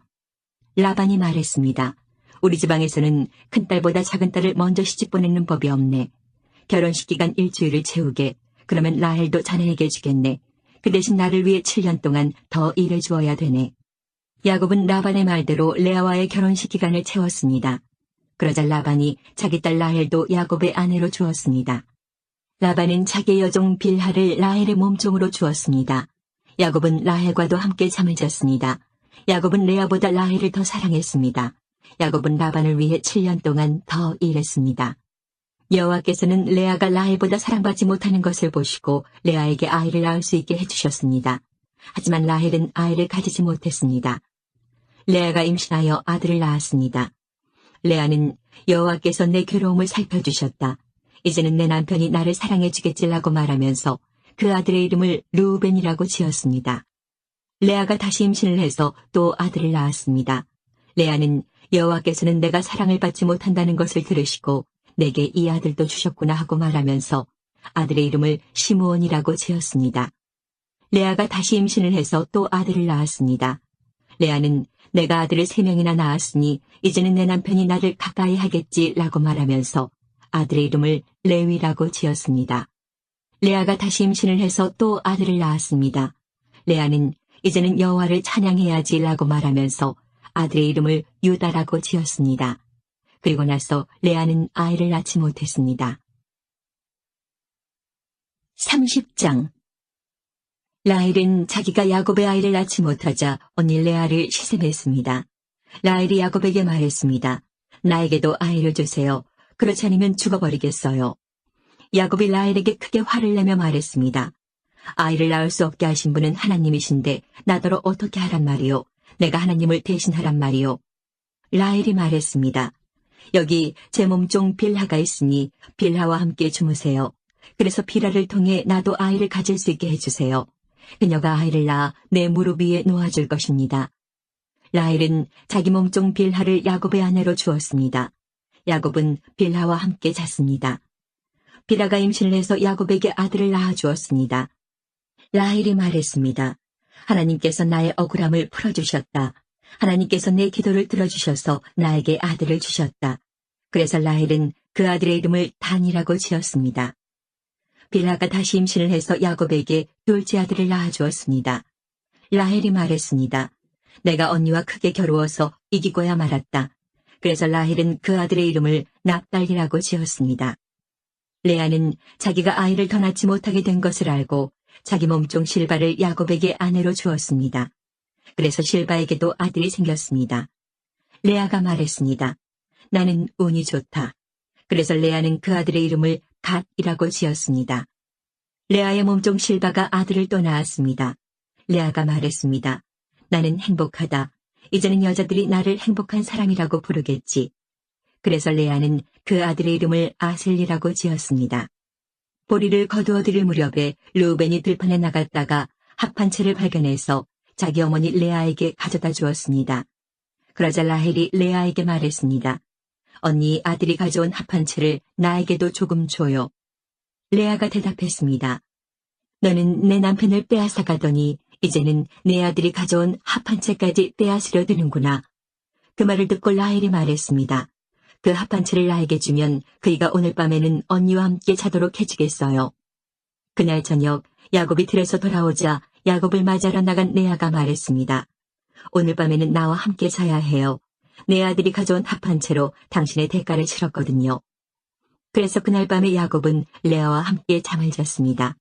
A: 라반이 말했습니다. 우리 지방에서는 큰딸보다 작은딸을 먼저 시집 보내는 법이 없네. 결혼식 기간 일주일을 채우게. 그러면 라헬도 자네에게 주겠네. 그 대신 나를 위해 7년 동안 더 일해 주어야 되네. 야곱은 라반의 말대로 레아와의 결혼식 기간을 채웠습니다. 그러자 라반이 자기 딸 라헬도 야곱의 아내로 주었습니다. 라반은 자기의 여종 빌하를 라헬의 몸종으로 주었습니다. 야곱은 라헬과도 함께 잠을 잤습니다. 야곱은 레아보다 라헬을 더 사랑했습니다. 야곱은 라반을 위해 7년 동안 더 일했습니다. 여호와께서는 레아가 라헬보다 사랑받지 못하는 것을 보시고 레아에게 아이를 낳을 수 있게 해주셨습니다. 하지만 라헬은 아이를 가지지 못했습니다. 레아가 임신하여 아들을 낳았습니다. 레아는 여호와께서 내 괴로움을 살펴주셨다. 이제는 내 남편이 나를 사랑해 주겠지라고 말하면서 그 아들의 이름을 르우벤이라고 지었습니다. 레아가 다시 임신을 해서 또 아들을 낳았습니다. 레아는 여호와께서는 내가 사랑을 받지 못한다는 것을 들으시고 내게 이 아들도 주셨구나 하고 말하면서 아들의 이름을 시므온이라고 지었습니다. 레아가 다시 임신을 해서 또 아들을 낳았습니다. 레아는 내가 아들을 3명이나 낳았으니 이제는 내 남편이 나를 가까이 하겠지라고 말하면서 아들의 이름을 레위라고 지었습니다. 레아가 다시 임신을 해서 또 아들을 낳았습니다. 레아는 이제는 여호와를 찬양해야지라고 말하면서 아들의 이름을 유다라고 지었습니다. 그리고 나서 레아는 아이를 낳지 못했습니다. 30장 라헬은 자기가 야곱의 아이를 낳지 못하자 언니 레아를 시샘했습니다. 라헬이 야곱에게 말했습니다. 나에게도 아이를 주세요. 그렇지 않으면 죽어버리겠어요. 야곱이 라헬에게 크게 화를 내며 말했습니다. 아이를 낳을 수 없게 하신 분은 하나님이신데 나더러 어떻게 하란 말이요. 내가 하나님을 대신하란 말이요. 라헬이 말했습니다. 여기 제 몸종 빌하가 있으니 빌하와 함께 주무세요. 그래서 빌하를 통해 나도 아이를 가질 수 있게 해주세요. 그녀가 아이를 낳아 내 무릎 위에 놓아줄 것입니다. 라헬은 자기 몸종 빌하를 야곱의 아내로 주었습니다. 야곱은 빌하와 함께 잤습니다. 빌하가 임신을 해서 야곱에게 아들을 낳아주었습니다. 라헬이 말했습니다. 하나님께서 나의 억울함을 풀어주셨다. 하나님께서 내 기도를 들어주셔서 나에게 아들을 주셨다. 그래서 라헬은 그 아들의 이름을 단이라고 지었습니다. 빌하가 다시 임신을 해서 야곱에게 둘째 아들을 낳아주었습니다. 라헬이 말했습니다. 내가 언니와 크게 겨루어서 이기고야 말았다. 그래서 라헬은 그 아들의 이름을 납달리라고 지었습니다. 레아는 자기가 아이를 더 낳지 못하게 된 것을 알고 자기 몸종 실바를 야곱에게 아내로 주었습니다. 그래서 실바에게도 아들이 생겼습니다. 레아가 말했습니다. 나는 운이 좋다. 그래서 레아는 그 아들의 이름을 갓이라고 지었습니다. 레아의 몸종 실바가 아들을 또 낳았습니다. 레아가 말했습니다. 나는 행복하다. 이제는 여자들이 나를 행복한 사람이라고 부르겠지. 그래서 레아는 그 아들의 이름을 아셀리라고 지었습니다. 보리를 거두어들일 무렵에 르우벤이 들판에 나갔다가 합 한 채를 발견해서 자기 어머니 레아에게 가져다 주었습니다. 그러자 라헬이 레아에게 말했습니다. 언니 아들이 가져온 합 한 채를 나에게도 조금 줘요. 레아가 대답했습니다. 너는 내 남편을 빼앗아 가더니 이제는 내 아들이 가져온 합 한 채까지 빼앗으려 드는구나. 그 말을 듣고 라헬이 말했습니다. 그 합 한 채를 나에게 주면 그이가 오늘 밤에는 언니와 함께 자도록 해주겠어요. 그날 저녁 야곱이 들에서 돌아오자 야곱을 맞이하러 나간 레아가 말했습니다. 오늘 밤에는 나와 함께 자야 해요. 내 아들이 가져온 합 한 채로 당신의 대가를 치렀거든요. 그래서 그날 밤에 야곱은 레아와 함께 잠을 잤습니다.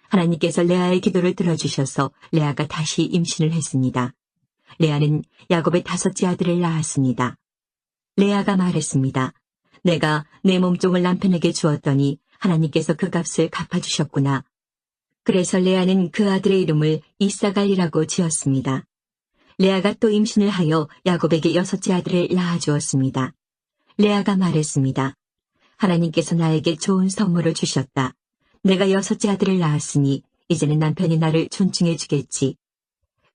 A: 하나님께서 레아의 기도를 들어주셔서 레아가 다시 임신을 했습니다. 레아는 야곱의 5째 아들을 낳았습니다. 레아가 말했습니다. 내가 내 몸종을 남편에게 주었더니 하나님께서 그 값을 갚아주셨구나. 그래서 레아는 그 아들의 이름을 이사갈이라고 지었습니다. 레아가 또 임신을 하여 야곱에게 6째 아들을 낳아주었습니다. 레아가 말했습니다. 하나님께서 나에게 좋은 선물을 주셨다. 내가 6째 아들을 낳았으니 이제는 남편이 나를 존중해 주겠지.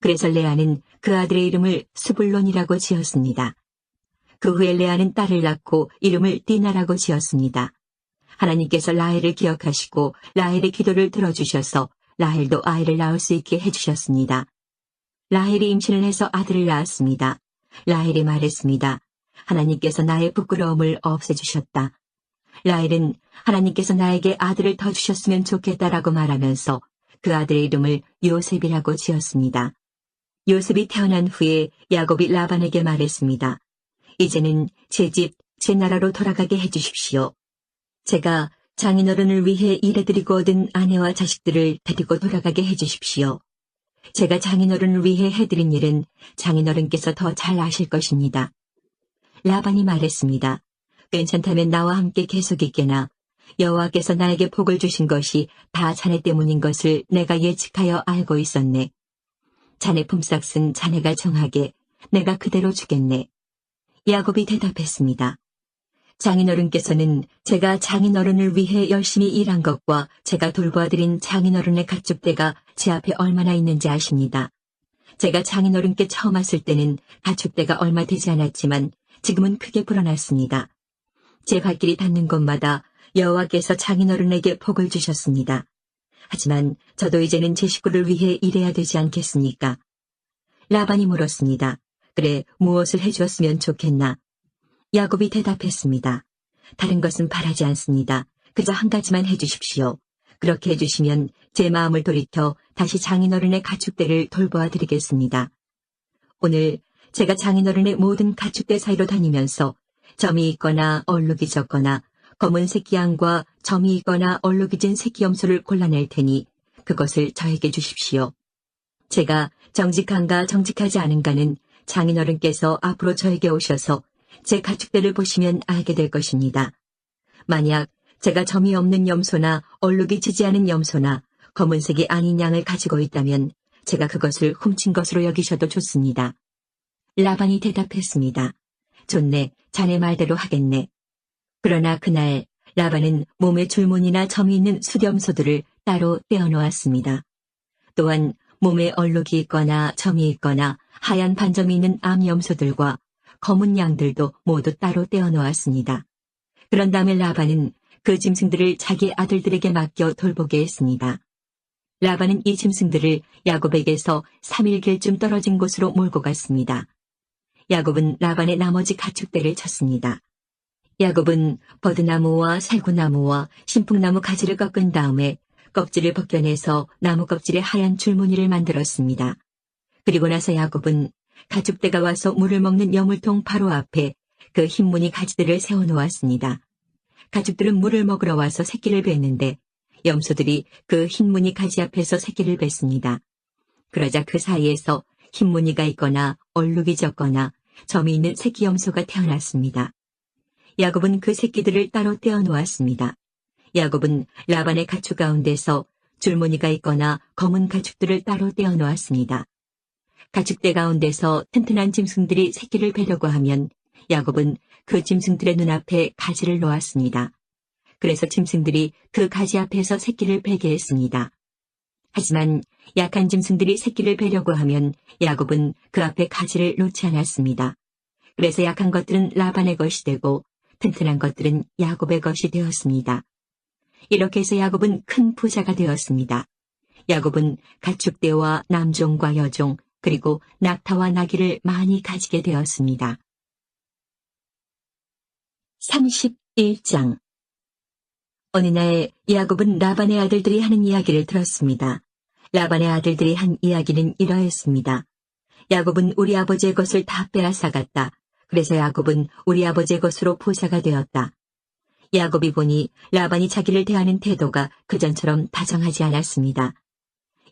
A: 그래서 레아는 그 아들의 이름을 스불론이라고 지었습니다. 그 후에 레아는 딸을 낳고 이름을 디나라고 지었습니다. 하나님께서 라헬을 기억하시고 라헬의 기도를 들어주셔서 라헬도 아이를 낳을 수 있게 해주셨습니다. 라헬이 임신을 해서 아들을 낳았습니다. 라헬이 말했습니다. 하나님께서 나의 부끄러움을 없애주셨다. 라헬은 하나님께서 나에게 아들을 더 주셨으면 좋겠다라고 말하면서 그 아들의 이름을 요셉이라고 지었습니다. 요셉이 태어난 후에 야곱이 라반에게 말했습니다. 이제는 제 집, 제 나라로 돌아가게 해주십시오. 제가 장인어른을 위해 일해드리고 얻은 아내와 자식들을 데리고 돌아가게 해주십시오. 제가 장인어른을 위해 해드린 일은 장인어른께서 더 잘 아실 것입니다. 라반이 말했습니다. 괜찮다면 나와 함께 계속 있게나 여호와께서 나에게 복을 주신 것이 다 자네 때문인 것을 내가 예측하여 알고 있었네. 자네 품삯은 자네가 정하게 내가 그대로 주겠네. 야곱이 대답했습니다. 장인어른께서는 제가 장인어른을 위해 열심히 일한 것과 제가 돌보아드린 장인어른의 가축대가 제 앞에 얼마나 있는지 아십니다. 제가 장인어른께 처음 왔을 때는 가축대가 얼마 되지 않았지만 지금은 크게 불어났습니다. 제 발길이 닿는 곳마다 여호와께서 장인어른에게 복을 주셨습니다. 하지만 저도 이제는 제 식구를 위해 일해야 되지 않겠습니까? 라반이 물었습니다. 그래, 무엇을 해주었으면 좋겠나? 야곱이 대답했습니다. 다른 것은 바라지 않습니다. 그저 한 가지만 해주십시오. 그렇게 해주시면 제 마음을 돌이켜 다시 장인어른의 가축대를 돌보아 드리겠습니다. 오늘 제가 장인어른의 모든 가축대 사이로 다니면서 점이 있거나 얼룩이 졌거나 검은 새끼 양과 점이 있거나 얼룩이 진 새끼 염소를 골라낼 테니 그것을 저에게 주십시오. 제가 정직한가 정직하지 않은가는 장인어른께서 앞으로 저에게 오셔서 제 가축대를 보시면 알게 될 것입니다. 만약 제가 점이 없는 염소나 얼룩이 지지 않은 염소나 검은색이 아닌 양을 가지고 있다면 제가 그것을 훔친 것으로 여기셔도 좋습니다. 라반이 대답했습니다. 좋네, 자네 말대로 하겠네. 그러나 그날 라반은 몸에 줄무늬나 점이 있는 숫염소들을 따로 떼어놓았습니다. 또한 몸에 얼룩이 있거나 점이 있거나 하얀 반점이 있는 암염소들과 검은 양들도 모두 따로 떼어놓았습니다. 그런 다음에 라반은 그 짐승들을 자기 아들들에게 맡겨 돌보게 했습니다. 라반은 이 짐승들을 야곱에게서 3일길쯤 떨어진 곳으로 몰고 갔습니다. 야곱은 라반의 나머지 가축대를 쳤습니다. 야곱은 버드나무와 살구나무와 신풍나무 가지를 꺾은 다음에 껍질을 벗겨내서 나무 껍질에 하얀 줄무늬를 만들었습니다. 그리고 나서 야곱은 가축대가 와서 물을 먹는 여물통 바로 앞에 그 흰무늬 가지들을 세워놓았습니다. 가축들은 물을 먹으러 와서 새끼를 뱉는데 염소들이 그 흰무늬 가지 앞에서 새끼를 뱉습니다. 그러자 그 사이에서 흰무늬가 있거나 얼룩이 졌거나 점이 있는 새끼 염소가 태어났습니다. 야곱은 그 새끼들을 따로 떼어놓았습니다. 야곱은 라반의 가축 가운데서 줄무늬가 있거나 검은 가축들을 따로 떼어놓았습니다. 가축대 가운데서 튼튼한 짐승들이 새끼를 베려고 하면 야곱은 그 짐승들의 눈앞에 가지를 놓았습니다. 그래서 짐승들이 그 가지 앞에서 새끼를 베게 했습니다. 하지만 약한 짐승들이 새끼를 베려고 하면 야곱은 그 앞에 가지를 놓지 않았습니다. 그래서 약한 것들은 라반의 것이 되고 튼튼한 것들은 야곱의 것이 되었습니다. 이렇게 해서 야곱은 큰 부자가 되었습니다. 야곱은 가축대와 남종과 여종, 그리고 낙타와 나귀를 많이 가지게 되었습니다. 31장. 어느 날 야곱은 라반의 아들들이 하는 이야기를 들었습니다. 라반의 아들들이 한 이야기는 이러했습니다. 야곱은 우리 아버지의 것을 다 빼앗아갔다. 그래서 야곱은 우리 아버지의 것으로 포사가 되었다. 야곱이 보니 라반이 자기를 대하는 태도가 그전처럼 다정하지 않았습니다.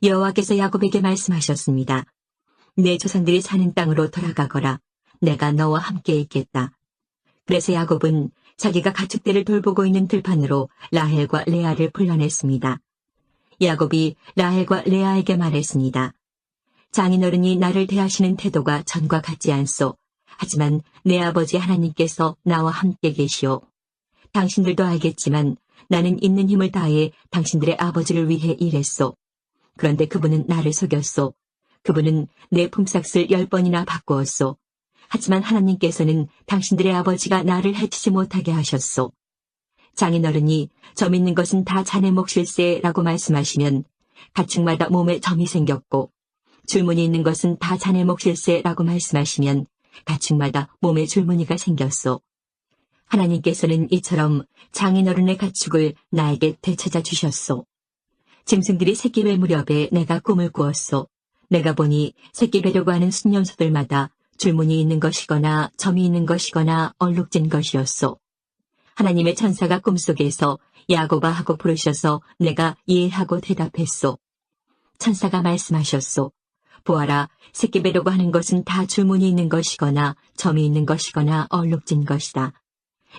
A: 여호와께서 야곱에게 말씀하셨습니다. 내 조상들이 사는 땅으로 돌아가거라. 내가 너와 함께 있겠다. 그래서 야곱은 자기가 가축대를 돌보고 있는 들판으로 라헬과 레아를 불러냈습니다. 야곱이 라헬과 레아에게 말했습니다. 장인어른이 나를 대하시는 태도가 전과 같지 않소. 하지만 내 아버지 하나님께서 나와 함께 계시오. 당신들도 알겠지만 나는 있는 힘을 다해 당신들의 아버지를 위해 일했소. 그런데 그분은 나를 속였소. 그분은 내 품삯을 10번이나 바꾸었소. 하지만 하나님께서는 당신들의 아버지가 나를 해치지 못하게 하셨소. 장인어른이 점 있는 것은 다 자네 몫일세라고 말씀하시면 가축마다 몸에 점이 생겼고, 줄무늬 있는 것은 다 자네 몫일세라고 말씀하시면 가축마다 몸에 줄무늬가 생겼소. 하나님께서는 이처럼 장인어른의 가축을 나에게 되찾아 주셨소. 짐승들이 새끼 뵐 무렵에 내가 꿈을 꾸었소. 내가 보니 새끼 뵈려고 하는 순념소들마다 줄무늬 있는 것이거나 점이 있는 것이거나 얼룩진 것이었소. 하나님의 천사가 꿈속에서 야곱아 하고 부르셔서 내가 예 하고 대답했소. 천사가 말씀하셨소. 보아라, 새끼 뵈려고 하는 것은 다 줄무늬 있는 것이거나 점이 있는 것이거나 얼룩진 것이다.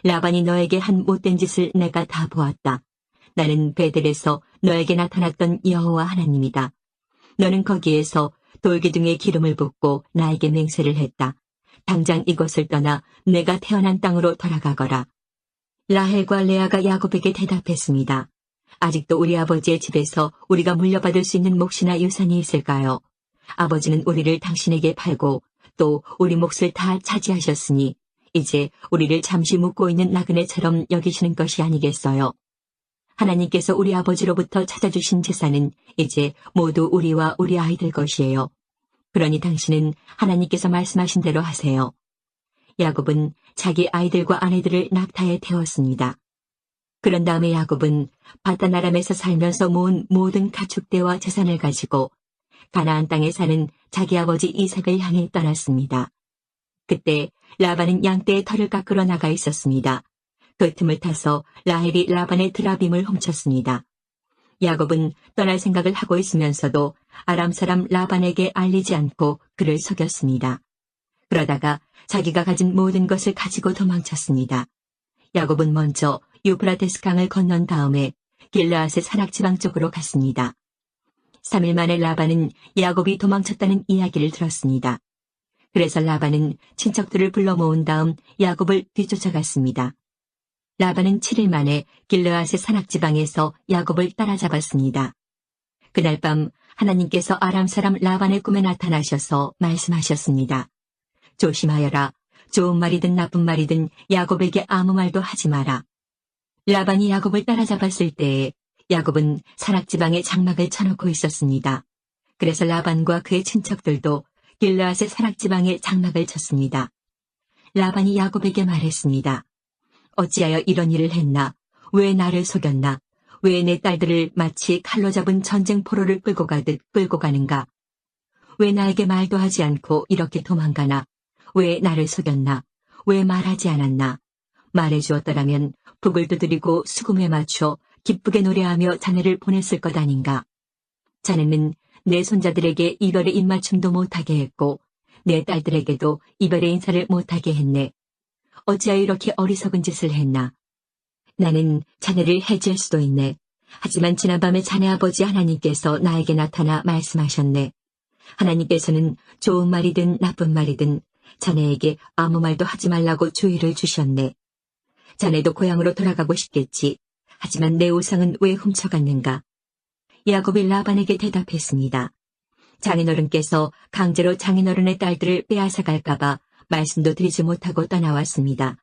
A: 라반이 너에게 한 못된 짓을 내가 다 보았다. 나는 베델에서 너에게 나타났던 여호와 하나님이다. 너는 거기에서 돌기둥에 기름을 붓고 나에게 맹세를 했다. 당장 이곳을 떠나 내가 태어난 땅으로 돌아가거라. 라헬과 레아가 야곱에게 대답했습니다. 아직도 우리 아버지의 집에서 우리가 물려받을 수 있는 몫이나 유산이 있을까요? 아버지는 우리를 당신에게 팔고 또 우리 몫을 다 차지하셨으니 이제 우리를 잠시 묵고 있는 나그네처럼 여기시는 것이 아니겠어요? 하나님께서 우리 아버지로부터 찾아주신 재산은 이제 모두 우리와 우리 아이들 것이에요. 그러니 당신은 하나님께서 말씀하신 대로 하세요. 야곱은 자기 아이들과 아내들을 낙타에 태웠습니다. 그런 다음에 야곱은 바단 아람에서 살면서 모은 모든 가축대와 재산을 가지고 가나안 땅에 사는 자기 아버지 이삭을 향해 떠났습니다. 그때 라반은 양떼의 털을 깎으러 나가 있었습니다. 그 틈을 타서 라헬이 라반의 드라빔을 훔쳤습니다. 야곱은 떠날 생각을 하고 있으면서도 아람 사람 라반에게 알리지 않고 그를 속였습니다. 그러다가 자기가 가진 모든 것을 가지고 도망쳤습니다. 야곱은 먼저 유프라테스 강을 건넌 다음에 길르앗의 산악지방 쪽으로 갔습니다. 3일 만에 라반은 야곱이 도망쳤다는 이야기를 들었습니다. 그래서 라반은 친척들을 불러 모은 다음 야곱을 뒤쫓아갔습니다. 라반은 7일 만에 길르앗의 산악지방에서 야곱을 따라잡았습니다. 그날 밤 하나님께서 아람 사람 라반의 꿈에 나타나셔서 말씀하셨습니다. 조심하여라. 좋은 말이든 나쁜 말이든 야곱에게 아무 말도 하지 마라. 라반이 야곱을 따라잡았을 때에 야곱은 산악지방에 장막을 쳐놓고 있었습니다. 그래서 라반과 그의 친척들도 길르앗의 산악지방에 장막을 쳤습니다. 라반이 야곱에게 말했습니다. 어찌하여 이런 일을 했나? 왜 나를 속였나? 왜 내 딸들을 마치 칼로 잡은 전쟁 포로를 끌고 가듯 끌고 가는가? 왜 나에게 말도 하지 않고 이렇게 도망가나? 왜 나를 속였나? 왜 말하지 않았나? 말해주었더라면 북을 두드리고 수금에 맞춰 기쁘게 노래하며 자네를 보냈을 것 아닌가? 자네는 내 손자들에게 이별의 입맞춤도 못하게 했고 내 딸들에게도 이별의 인사를 못하게 했네. 어찌하여 이렇게 어리석은 짓을 했나? 나는 자네를 해지할 수도 있네. 하지만 지난밤에 자네 아버지 하나님께서 나에게 나타나 말씀하셨네. 하나님께서는 좋은 말이든 나쁜 말이든 자네에게 아무 말도 하지 말라고 주의를 주셨네. 자네도 고향으로 돌아가고 싶겠지. 하지만 내 우상은 왜 훔쳐갔는가? 야곱이 라반에게 대답했습니다. 장인어른께서 강제로 장인어른의 딸들을 빼앗아갈까봐 말씀도 드리지 못하고 떠나왔습니다.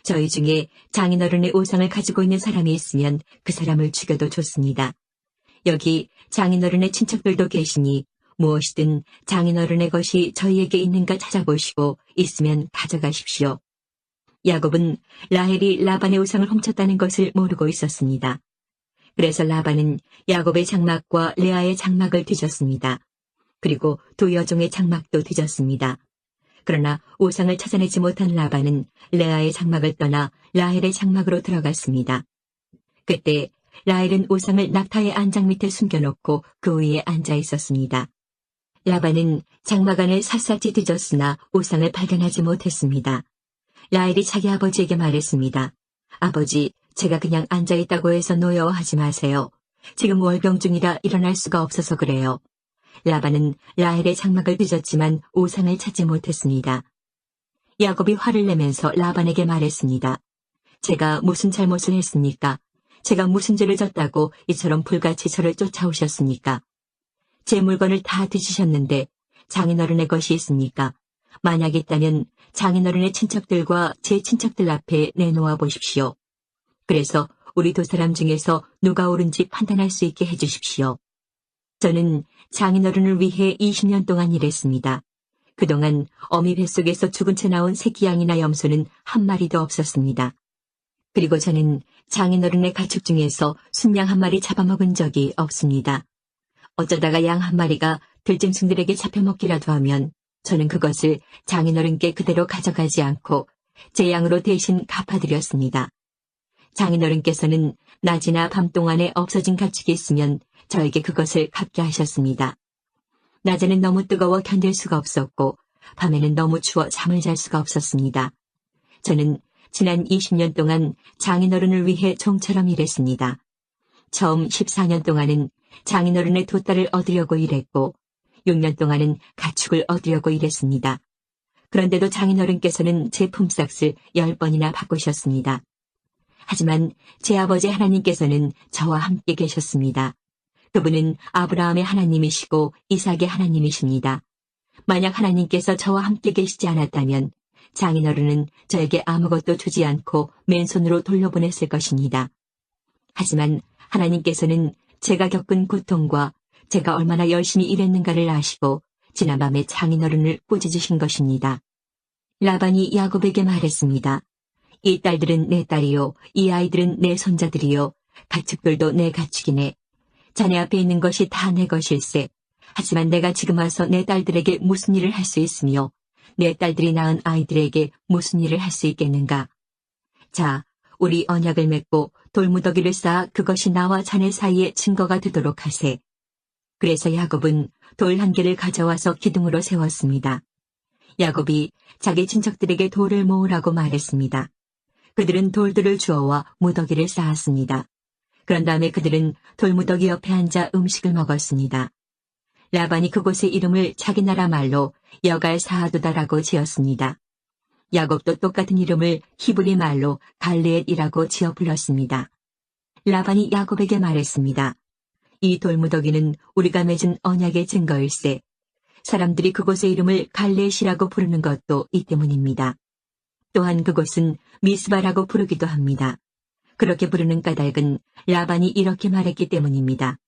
A: 저희 중에 장인어른의 우상을 가지고 있는 사람이 있으면 그 사람을 죽여도 좋습니다. 여기 장인어른의 친척들도 계시니 무엇이든 장인어른의 것이 저희에게 있는가 찾아보시고 있으면 가져가십시오. 야곱은 라헬이 라반의 우상을 훔쳤다는 것을 모르고 있었습니다. 그래서 라반은 야곱의 장막과 레아의 장막을 뒤졌습니다. 그리고 두 여종의 장막도 뒤졌습니다. 그러나 우상을 찾아내지 못한 라반은 레아의 장막을 떠나 라헬의 장막으로 들어갔습니다. 그때 라헬은 우상을 낙타의 안장 밑에 숨겨놓고 그 위에 앉아 있었습니다. 라반은 장막 안을 샅샅이 뒤졌으나 우상을 발견하지 못했습니다. 라헬이 자기 아버지에게 말했습니다. 아버지, 제가 그냥 앉아있다고 해서 노여워하지 마세요. 지금 월병 중이라 일어날 수가 없어서 그래요. 라반은 라헬의 장막을 뒤졌지만 우상을 찾지 못했습니다. 야곱이 화를 내면서 라반에게 말했습니다. 제가 무슨 잘못을 했습니까? 제가 무슨 죄를 졌다고 이처럼 불같이 저를 쫓아오셨습니까? 제 물건을 다 뒤지셨는데 장인어른의 것이 있습니까? 만약 있다면 장인어른의 친척들과 제 친척들 앞에 내놓아 보십시오. 그래서 우리 두 사람 중에서 누가 옳은지 판단할 수 있게 해주십시오. 저는 장인어른을 위해 20년 동안 일했습니다. 그동안 어미 뱃속에서 죽은 채 나온 새끼 양이나 염소는 한 마리도 없었습니다. 그리고 저는 장인어른의 가축 중에서 순양 한 마리 잡아먹은 적이 없습니다. 어쩌다가 양 한 마리가 들짐승들에게 잡혀먹기라도 하면 저는 그것을 장인어른께 그대로 가져가지 않고 제 양으로 대신 갚아드렸습니다. 장인어른께서는 낮이나 밤 동안에 없어진 가축이 있으면 저에게 그것을 갚게 하셨습니다. 낮에는 너무 뜨거워 견딜 수가 없었고 밤에는 너무 추워 잠을 잘 수가 없었습니다. 저는 지난 20년 동안 장인어른을 위해 종처럼 일했습니다. 처음 14년 동안은 장인어른의 두 딸을 얻으려고 일했고 6년 동안은 가축을 얻으려고 일했습니다. 그런데도 장인어른께서는 제 품삯을 10번이나 바꾸셨습니다. 하지만 제 아버지 하나님께서는 저와 함께 계셨습니다. 그분은 아브라함의 하나님이시고 이삭의 하나님이십니다. 만약 하나님께서 저와 함께 계시지 않았다면 장인어른은 저에게 아무것도 주지 않고 맨손으로 돌려보냈을 것입니다. 하지만 하나님께서는 제가 겪은 고통과 제가 얼마나 열심히 일했는가를 아시고 지난밤에 장인어른을 꾸짖으신 것입니다. 라반이 야곱에게 말했습니다. 이 딸들은 내 딸이요, 이 아이들은 내 손자들이요, 가축들도 내 가축이네. 자네 앞에 있는 것이 다 내 것일세. 하지만 내가 지금 와서 내 딸들에게 무슨 일을 할 수 있으며 내 딸들이 낳은 아이들에게 무슨 일을 할 수 있겠는가. 자, 우리 언약을 맺고 돌무더기를 쌓아 그것이 나와 자네 사이에 증거가 되도록 하세. 그래서 야곱은 돌 한 개를 가져와서 기둥으로 세웠습니다. 야곱이 자기 친척들에게 돌을 모으라고 말했습니다. 그들은 돌들을 주워와 무더기를 쌓았습니다. 그런 다음에 그들은 돌무더기 옆에 앉아 음식을 먹었습니다. 라반이 그곳의 이름을 자기 나라 말로 여갈 사하두다라고 지었습니다. 야곱도 똑같은 이름을 히브리 말로 갈레엣이라고 지어 불렀습니다. 라반이 야곱에게 말했습니다. 이 돌무더기는 우리가 맺은 언약의 증거일세. 사람들이 그곳의 이름을 갈레엣이라고 부르는 것도 이 때문입니다. 또한 그곳은 미스바라고 부르기도 합니다. 그렇게 부르는 까닭은 라반이 이렇게 말했기 때문입니다.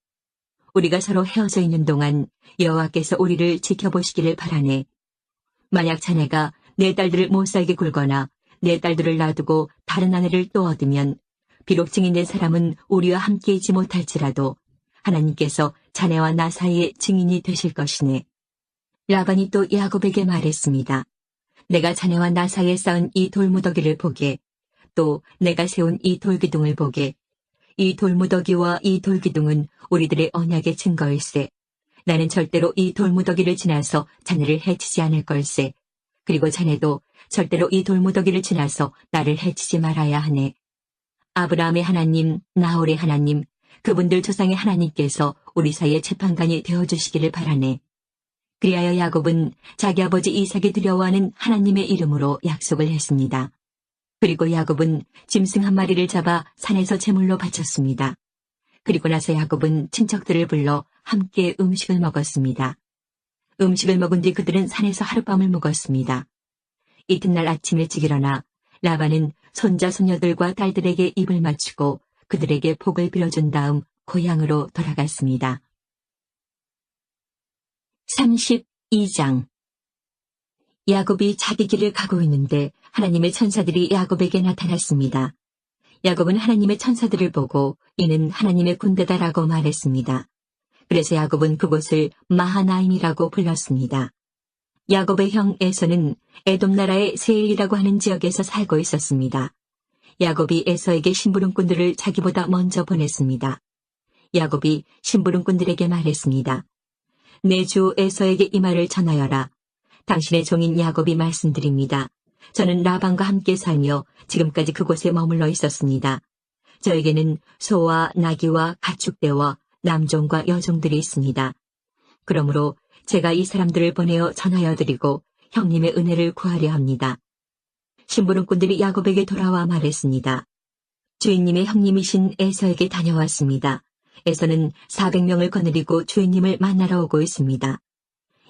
A: 우리가 서로 헤어져 있는 동안 여호와께서 우리를 지켜보시기를 바라네. 만약 자네가 내 딸들을 못살게 굴거나 내 딸들을 놔두고 다른 아내를 또 얻으면 비록 증인된 사람은 우리와 함께 있지 못할지라도 하나님께서 자네와 나 사이에 증인이 되실 것이네. 라반이 또 야곱에게 말했습니다. 내가 자네와 나 사이에 쌓은 이 돌무더기를 보게, 또 내가 세운 이 돌기둥을 보게. 이 돌무더기와 이 돌기둥은 우리들의 언약의 증거일세. 나는 절대로 이 돌무더기를 지나서 자네를 해치지 않을 걸세. 그리고 자네도 절대로 이 돌무더기를 지나서 나를 해치지 말아야 하네. 아브라함의 하나님, 나홀의 하나님, 그분들 조상의 하나님께서 우리 사이의 재판관이 되어주시기를 바라네. 그리하여 야곱은 자기 아버지 이삭이 두려워하는 하나님의 이름으로 약속을 했습니다. 그리고 야곱은 짐승 한 마리를 잡아 산에서 제물로 바쳤습니다. 그리고 나서 야곱은 친척들을 불러 함께 음식을 먹었습니다. 음식을 먹은 뒤 그들은 산에서 하룻밤을 묵었습니다. 이튿날 아침 일찍 일어나 라반은 손자 손녀들과 딸들에게 입을 맞추고 그들에게 복을 빌어준 다음 고향으로 돌아갔습니다. 32장. 야곱이 자기 길을 가고 있는데 하나님의 천사들이 야곱에게 나타났습니다. 야곱은 하나님의 천사들을 보고 이는 하나님의 군대다라고 말했습니다. 그래서 야곱은 그곳을 마하나임이라고 불렀습니다. 야곱의 형 에서는 에돔 나라의 세일이라고 하는 지역에서 살고 있었습니다. 야곱이 에서에게 심부름꾼들을 자기보다 먼저 보냈습니다. 야곱이 심부름꾼들에게 말했습니다. 내 주 에서에게 이 말을 전하여라. 당신의 종인 야곱이 말씀드립니다. 저는 라반과 함께 살며 지금까지 그곳에 머물러 있었습니다. 저에게는 소와 나귀와 가축대와 남종과 여종들이 있습니다. 그러므로 제가 이 사람들을 보내어 전하여 드리고 형님의 은혜를 구하려 합니다. 심부름꾼들이 야곱에게 돌아와 말했습니다. 주인님의 형님이신 에서에게 다녀왔습니다. 에서는 400명을 거느리고 주인님을 만나러 오고 있습니다.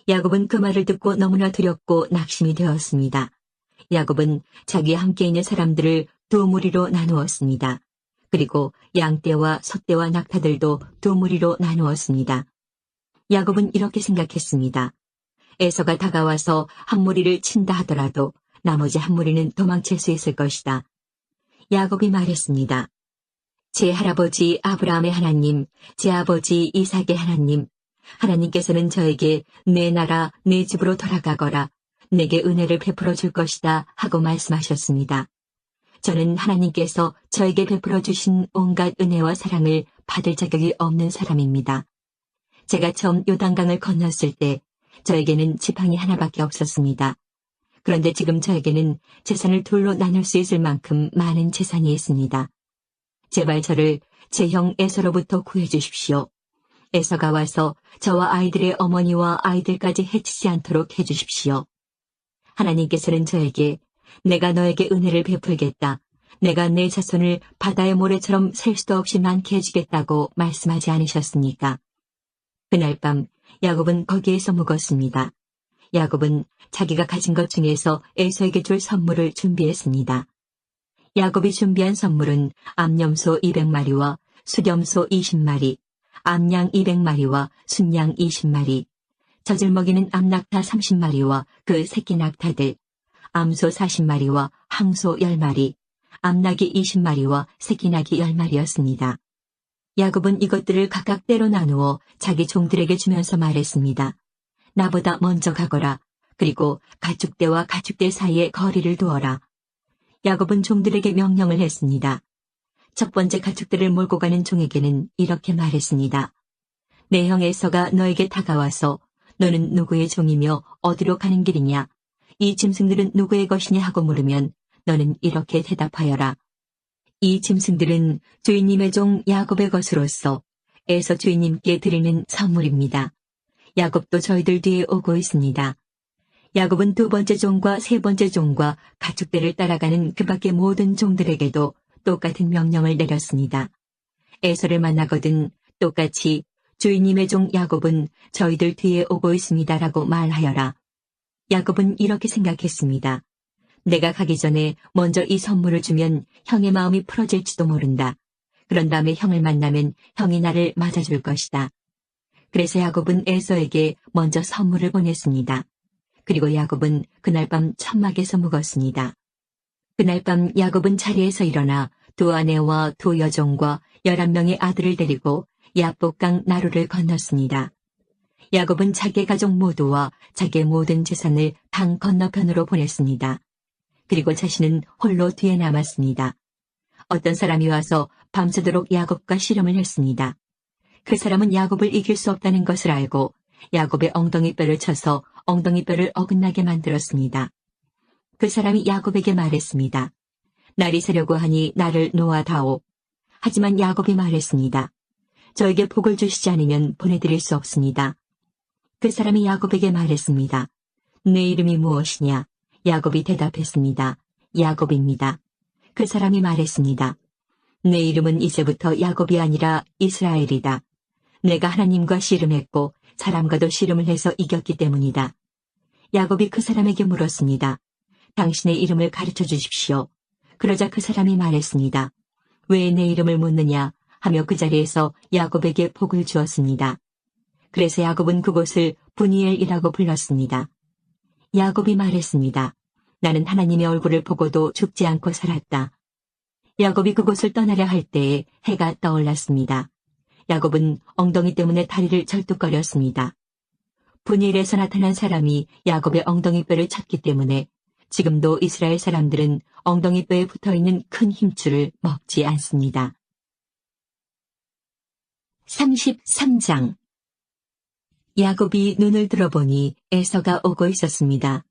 A: 야곱은 그 말을 듣고 너무나 두렵고 낙심이 되었습니다. 야곱은 자기와 함께 있는 사람들을 두 무리로 나누었습니다. 그리고 양떼와 소떼와 낙타들도 두 무리로 나누었습니다. 야곱은 이렇게 생각했습니다. 에서가 다가와서 한 무리를 친다 하더라도 나머지 한 무리는 도망칠 수 있을 것이다. 야곱이 말했습니다. 제 할아버지 아브라함의 하나님, 제 아버지 이삭의 하나님, 하나님께서는 저에게 내 나라, 내 집으로 돌아가거라, 내게 은혜를 베풀어 줄 것이다 하고 말씀하셨습니다. 저는 하나님께서 저에게 베풀어 주신 온갖 은혜와 사랑을 받을 자격이 없는 사람입니다. 제가 처음 요단강을 건넜을 때 저에게는 지팡이 하나밖에 없었습니다. 그런데 지금 저에게는 재산을 둘로 나눌 수 있을 만큼 많은 재산이 있습니다. 제발 저를 제 형 에서로부터 구해 주십시오. 에서가 와서 저와 아이들의 어머니와 아이들까지 해치지 않도록 해주십시오. 하나님께서는 저에게 내가 너에게 은혜를 베풀겠다. 내가 내 자손을 바다의 모래처럼 셀 수도 없이 많게 해주겠다고 말씀하지 않으셨습니까? 그날 밤 야곱은 거기에서 묵었습니다. 야곱은 자기가 가진 것 중에서 에서에게 줄 선물을 준비했습니다. 야곱이 준비한 선물은 암염소 200마리와 수렴소 20마리, 암양 200마리와 순양 20마리, 젖을 먹이는 암낙타 30마리와 그 새끼 낙타들, 암소 40마리와 항소 10마리, 암낙이 20마리와 새끼 낙이 10마리였습니다. 야곱은 이것들을 각각 때로 나누어 자기 종들에게 주면서 말했습니다. 나보다 먼저 가거라. 그리고 가축대와 가축대 사이에 거리를 두어라. 야곱은 종들에게 명령을 했습니다. 첫 번째 가축들을 몰고 가는 종에게는 이렇게 말했습니다. 내 형 에서가 너에게 다가와서 너는 누구의 종이며 어디로 가는 길이냐? 이 짐승들은 누구의 것이냐 하고 물으면 너는 이렇게 대답하여라. 이 짐승들은 주인님의 종 야곱의 것으로서 에서 주인님께 드리는 선물입니다. 야곱도 저희들 뒤에 오고 있습니다. 야곱은 두 번째 종과 세 번째 종과 가축대를 따라가는 그 밖의 모든 종들에게도 똑같은 명령을 내렸습니다. 에서를 만나거든 똑같이 주인님의 종 야곱은 저희들 뒤에 오고 있습니다라고 말하여라. 야곱은 이렇게 생각했습니다. 내가 가기 전에 먼저 이 선물을 주면 형의 마음이 풀어질지도 모른다. 그런 다음에 형을 만나면 형이 나를 맞아줄 것이다. 그래서 야곱은 에서에게 먼저 선물을 보냈습니다. 그리고 야곱은 그날 밤 천막에서 묵었습니다. 그날 밤 야곱은 자리에서 일어나 두 아내와 두 여종과 11명의 아들을 데리고 야복강 나루를 건넜습니다. 야곱은 자기의 가족 모두와 자기의 모든 재산을 강 건너편으로 보냈습니다. 그리고 자신은 홀로 뒤에 남았습니다. 어떤 사람이 와서 밤새도록 야곱과 씨름을 했습니다. 그 사람은 야곱을 이길 수 없다는 것을 알고 야곱의 엉덩이뼈를 쳐서 엉덩이뼈를 어긋나게 만들었습니다. 그 사람이 야곱에게 말했습니다. 날이 새려고 하니 나를 놓아다오. 하지만 야곱이 말했습니다. 저에게 복을 주시지 않으면 보내드릴 수 없습니다. 그 사람이 야곱에게 말했습니다. 내 이름이 무엇이냐? 야곱이 대답했습니다. 야곱입니다. 그 사람이 말했습니다. 내 이름은 이제부터 야곱이 아니라 이스라엘이다. 내가 하나님과 씨름했고 사람과도 씨름을 해서 이겼기 때문이다. 야곱이 그 사람에게 물었습니다. 당신의 이름을 가르쳐 주십시오. 그러자 그 사람이 말했습니다. 왜 내 이름을 묻느냐? 하며 그 자리에서 야곱에게 복을 주었습니다. 그래서 야곱은 그곳을 브니엘이라고 불렀습니다. 야곱이 말했습니다. 나는 하나님의 얼굴을 보고도 죽지 않고 살았다. 야곱이 그곳을 떠나려 할 때에 해가 떠올랐습니다. 야곱은 엉덩이 때문에 다리를 절뚝거렸습니다. 브니엘에서 나타난 사람이 야곱의 엉덩이뼈를 쳤기 때문에 지금도 이스라엘 사람들은 엉덩이뼈에 붙어있는 큰 힘줄을 먹지 않습니다. 33장 야곱이 눈을 들어보니 에서가 오고 있었습니다.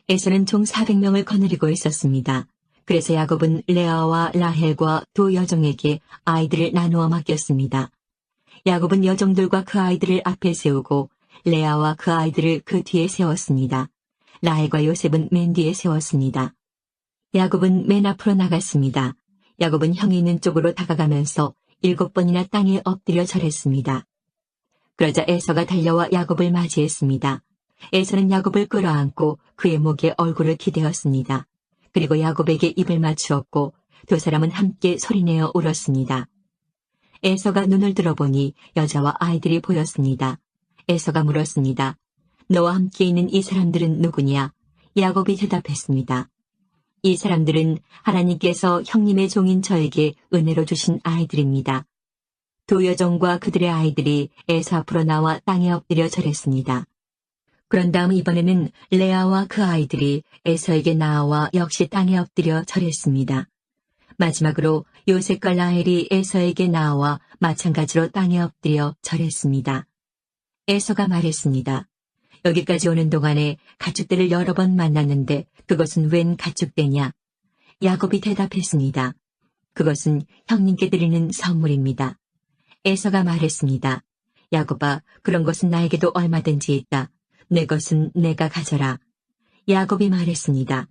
A: 에서는 총 400명을 거느리고 있었습니다. 그래서 야곱은 레아와 라헬과 두 여종에게 아이들을 나누어 맡겼습니다. 야곱은 여종들과 그 아이들을 앞에 세우고 레아와 그 아이들을 그 뒤에 세웠습니다. 라헬과 요셉은 맨 뒤에 세웠습니다. 야곱은 맨 앞으로 나갔습니다. 야곱은 형이 있는 쪽으로 다가가면서 7번이나 땅에 엎드려 절했습니다. 그러자 에서가 달려와 야곱을 맞이했습니다. 에서는 야곱을 끌어안고 그의 목에 얼굴을 기대었습니다. 그리고 야곱에게 입을 맞추었고 두 사람은 함께 소리내어 울었습니다. 에서가 눈을 들어보니 여자와 아이들이 보였습니다. 에서가 물었습니다. 너와 함께 있는 이 사람들은 누구냐? 야곱이 대답했습니다. 이 사람들은 하나님께서 형님의 종인 저에게 은혜로 주신 아이들입니다. 두 여종과 그들의 아이들이 에서 앞으로 나와 땅에 엎드려 절했습니다. 그런 다음 이번에는 레아와 그 아이들이 에서에게 나와 역시 땅에 엎드려 절했습니다. 마지막으로 요셉과 라헬이 에서에게 나와 마찬가지로 땅에 엎드려 절했습니다. 에서가 말했습니다. 여기까지 오는 동안에 가축대를 여러 번 만났는데 그것은 웬 가축대냐? 야곱이 대답했습니다. 그것은 형님께 드리는 선물입니다. 에서가 말했습니다. 야곱아, 그런 것은 나에게도 얼마든지 있다. 내 것은 내가 가져라. 야곱이 말했습니다.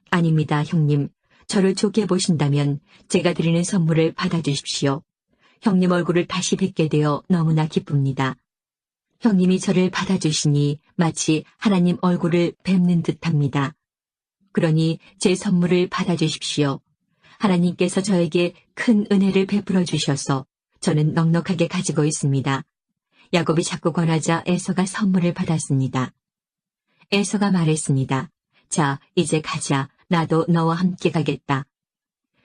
A: 아닙니다, 형님. 저를 좋게 보신다면 제가 드리는 선물을 받아주십시오. 형님 얼굴을 다시 뵙게 되어 너무나 기쁩니다. 형님이 저를 받아주시니 마치 하나님 얼굴을 뵙는 듯합니다. 그러니 제 선물을 받아주십시오. 하나님께서 저에게 큰 은혜를 베풀어 주셔서 저는 넉넉하게 가지고 있습니다. 야곱이 자꾸 권하자 에서가 선물을 받았습니다. 에서가 말했습니다. 자, 이제 가자. 나도 너와 함께 가겠다.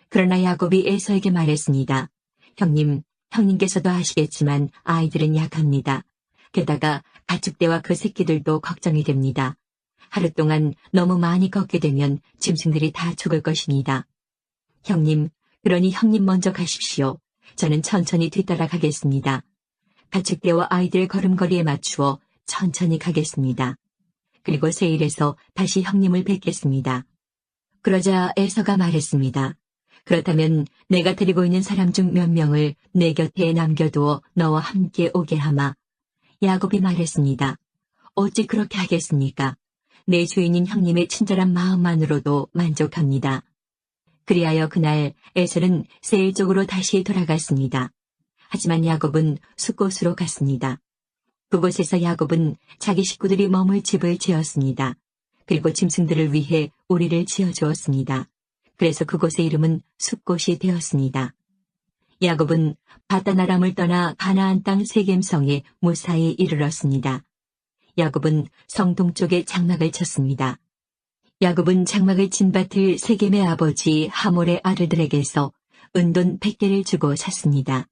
A: 그러나 야곱이 에서에게 말했습니다. 형님, 형님께서도 아시겠지만 아이들은 약합니다. 게다가 가축대와 그 새끼들도 걱정이 됩니다. 하루 동안 너무 많이 걷게 되면 짐승들이 다 죽을 것입니다. 형님, 그러니 형님 먼저 가십시오. 저는 천천히 뒤따라 가겠습니다. 가축대와 아이들의 걸음걸이에 맞추어 천천히 가겠습니다. 그리고 세일에서 다시 형님을 뵙겠습니다. 그러자 에서가 말했습니다. 그렇다면 내가 데리고 있는 사람 중 몇 명을 내 곁에 남겨두어 너와 함께 오게 하마. 야곱이 말했습니다. 어찌 그렇게 하겠습니까? 내 주인인 형님의 친절한 마음만으로도 만족합니다. 그리하여 그날 에서는 세일 쪽으로 다시 돌아갔습니다. 하지만 야곱은 숫곳으로 갔습니다. 그곳에서 야곱은 자기 식구들이 머물 집을 지었습니다. 그리고 짐승들을 위해 우리를 지어주었습니다. 그래서 그곳의 이름은 숫곳이 되었습니다. 야곱은 바다나람을 떠나 가나안 땅 세겜성에 무사히 이르렀습니다. 야곱은 성 동쪽에 장막을 쳤습니다. 야곱은 장막을 친 밭을 세겜의 아버지 하몰의 아들들에게서 은돈 100개를 주고 샀습니다.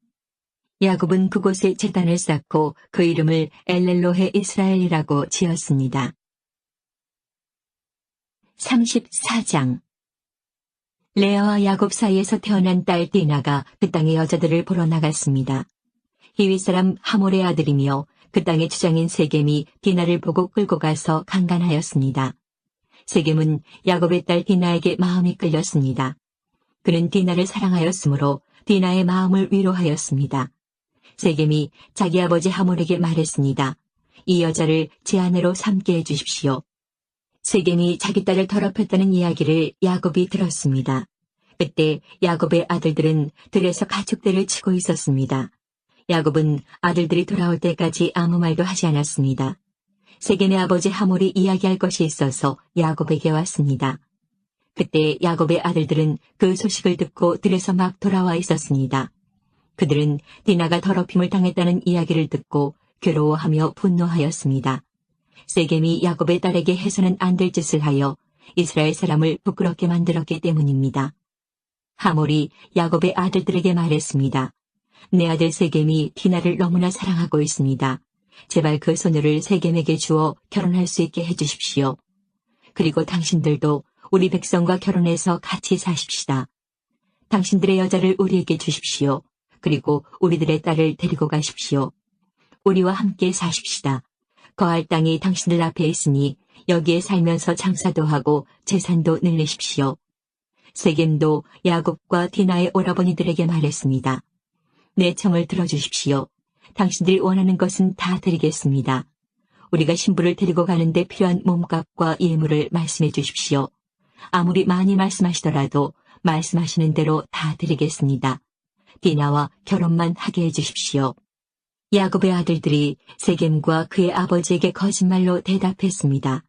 A: 야곱은 그곳에 제단을 쌓고 그 이름을 엘렐로헤 이스라엘이라고 지었습니다. 34장 레아와 야곱 사이에서 태어난 딸 디나가 그 땅의 여자들을 보러 나갔습니다. 히위 사람 하몰의 아들이며 그 땅의 주장인 세겜이 디나를 보고 끌고 가서 강간하였습니다. 세겜은 야곱의 딸 디나에게 마음이 끌렸습니다. 그는 디나를 사랑하였으므로 디나의 마음을 위로하였습니다. 세겜이 자기 아버지 하몰에게 말했습니다. 이 여자를 제 아내로 삼게 해주십시오. 세겜이 자기 딸을 더럽혔다는 이야기를 야곱이 들었습니다. 그때 야곱의 아들들은 들에서 가축대를 치고 있었습니다. 야곱은 아들들이 돌아올 때까지 아무 말도 하지 않았습니다. 세겜의 아버지 하몰이 이야기할 것이 있어서 야곱에게 왔습니다. 그때 야곱의 아들들은 그 소식을 듣고 들에서 막 돌아와 있었습니다. 그들은 디나가 더럽힘을 당했다는 이야기를 듣고 괴로워하며 분노하였습니다. 세겜이 야곱의 딸에게 해서는 안 될 짓을 하여 이스라엘 사람을 부끄럽게 만들었기 때문입니다. 하몰이 야곱의 아들들에게 말했습니다. 내 아들 세겜이 디나를 너무나 사랑하고 있습니다. 제발 그 소녀를 세겜에게 주어 결혼할 수 있게 해주십시오. 그리고 당신들도 우리 백성과 결혼해서 같이 사십시다. 당신들의 여자를 우리에게 주십시오. 그리고 우리들의 딸을 데리고 가십시오. 우리와 함께 사십시다. 거할 땅이 당신들 앞에 있으니 여기에 살면서 장사도 하고 재산도 늘리십시오. 세겜도 야곱과 디나의 오라버니들에게 말했습니다. 내 청을 들어주십시오. 당신들이 원하는 것은 다 드리겠습니다. 우리가 신부를 데리고 가는데 필요한 몸값과 예물을 말씀해 주십시오. 아무리 많이 말씀하시더라도 말씀하시는 대로 다 드리겠습니다. 디나와 결혼만 하게 해주십시오. 야곱의 아들들이 세겜과 그의 아버지에게 거짓말로 대답했습니다.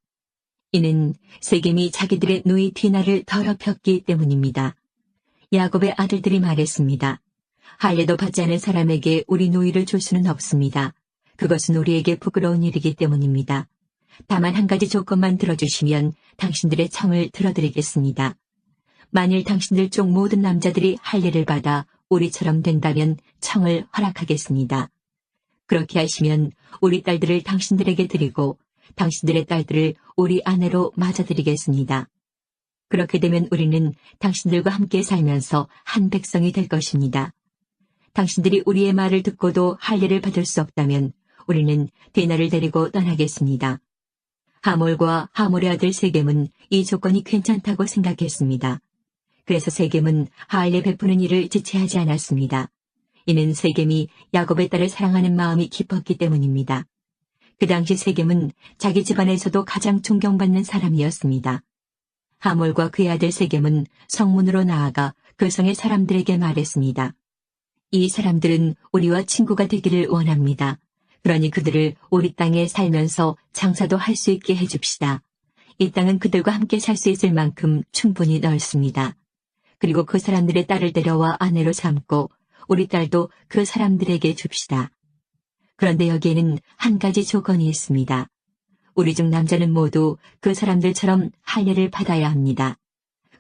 A: 이는 세겜이 자기들의 누이 디나를 더럽혔기 때문입니다. 야곱의 아들들이 말했습니다. 할례도 받지 않은 사람에게 우리 누이를 줄 수는 없습니다. 그것은 우리에게 부끄러운 일이기 때문입니다. 다만 한 가지 조건만 들어주시면 당신들의 청을 들어드리겠습니다. 만일 당신들 쪽 모든 남자들이 할례를 받아 우리처럼 된다면 청을 허락하겠습니다. 그렇게 하시면 우리 딸들을 당신들에게 드리고 당신들의 딸들을 우리 아내로 맞아드리겠습니다. 그렇게 되면 우리는 당신들과 함께 살면서 한 백성이 될 것입니다. 당신들이 우리의 말을 듣고도 할례를 받을 수 없다면 우리는 디나를 데리고 떠나겠습니다. 하몰과 하몰의 아들 세겜은 이 조건이 괜찮다고 생각했습니다. 그래서 세겜은 할례 베푸는 일을 지체하지 않았습니다. 이는 세겜이 야곱의 딸을 사랑하는 마음이 깊었기 때문입니다. 그 당시 세겜은 자기 집안에서도 가장 존경받는 사람이었습니다. 하몰과 그의 아들 세겜은 성문으로 나아가 그 성의 사람들에게 말했습니다. 이 사람들은 우리와 친구가 되기를 원합니다. 그러니 그들을 우리 땅에 살면서 장사도 할 수 있게 해줍시다. 이 땅은 그들과 함께 살 수 있을 만큼 충분히 넓습니다. 그리고 그 사람들의 딸을 데려와 아내로 삼고 우리 딸도 그 사람들에게 줍시다. 그런데 여기에는 한 가지 조건이 있습니다. 우리 중 남자는 모두 그 사람들처럼 할례를 받아야 합니다.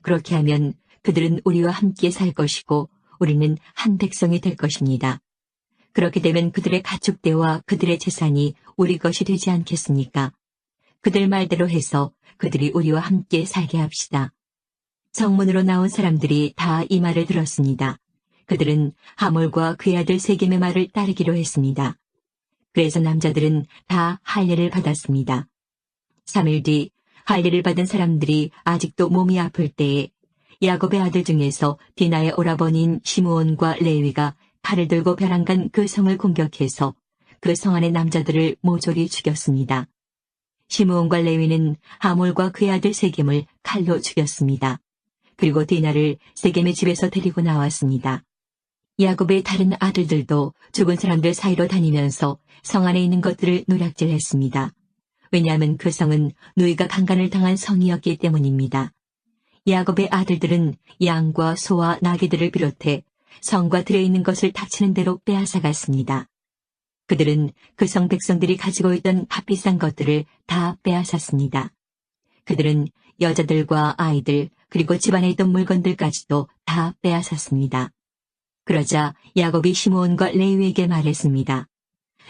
A: 그렇게 하면 그들은 우리와 함께 살 것이고 우리는 한 백성이 될 것입니다. 그렇게 되면 그들의 가축대와 그들의 재산이 우리 것이 되지 않겠습니까? 그들 말대로 해서 그들이 우리와 함께 살게 합시다. 성문으로 나온 사람들이 다 이 말을 들었습니다. 그들은 하몰과 그의 아들 세겜의 말을 따르기로 했습니다. 그래서 남자들은 다 할례를 받았습니다. 3일 뒤 할례를 받은 사람들이 아직도 몸이 아플 때에 야곱의 아들 중에서 디나의 오라버니인 시므온과 레위가 칼을 들고 벼랑간 그 성을 공격해서 그 성 안의 남자들을 모조리 죽였습니다. 시므온과 레위는 하몰과 그의 아들 세겜을 칼로 죽였습니다. 그리고 디나를 세겜의 집에서 데리고 나왔습니다. 야곱의 다른 아들들도 죽은 사람들 사이로 다니면서 성 안에 있는 것들을 노략질했습니다. 왜냐하면 그 성은 누이가 강간을 당한 성이었기 때문입니다. 야곱의 아들들은 양과 소와 나귀들을 비롯해 성과 들어있는 것을 닥치는 대로 빼앗아갔습니다. 그들은 그 성 백성들이 가지고 있던 값비싼 것들을 다 빼앗았습니다. 그들은 여자들과 아이들 그리고 집안에 있던 물건들까지도 다 빼앗았습니다. 그러자 야곱이 시므온과 레위에게 말했습니다.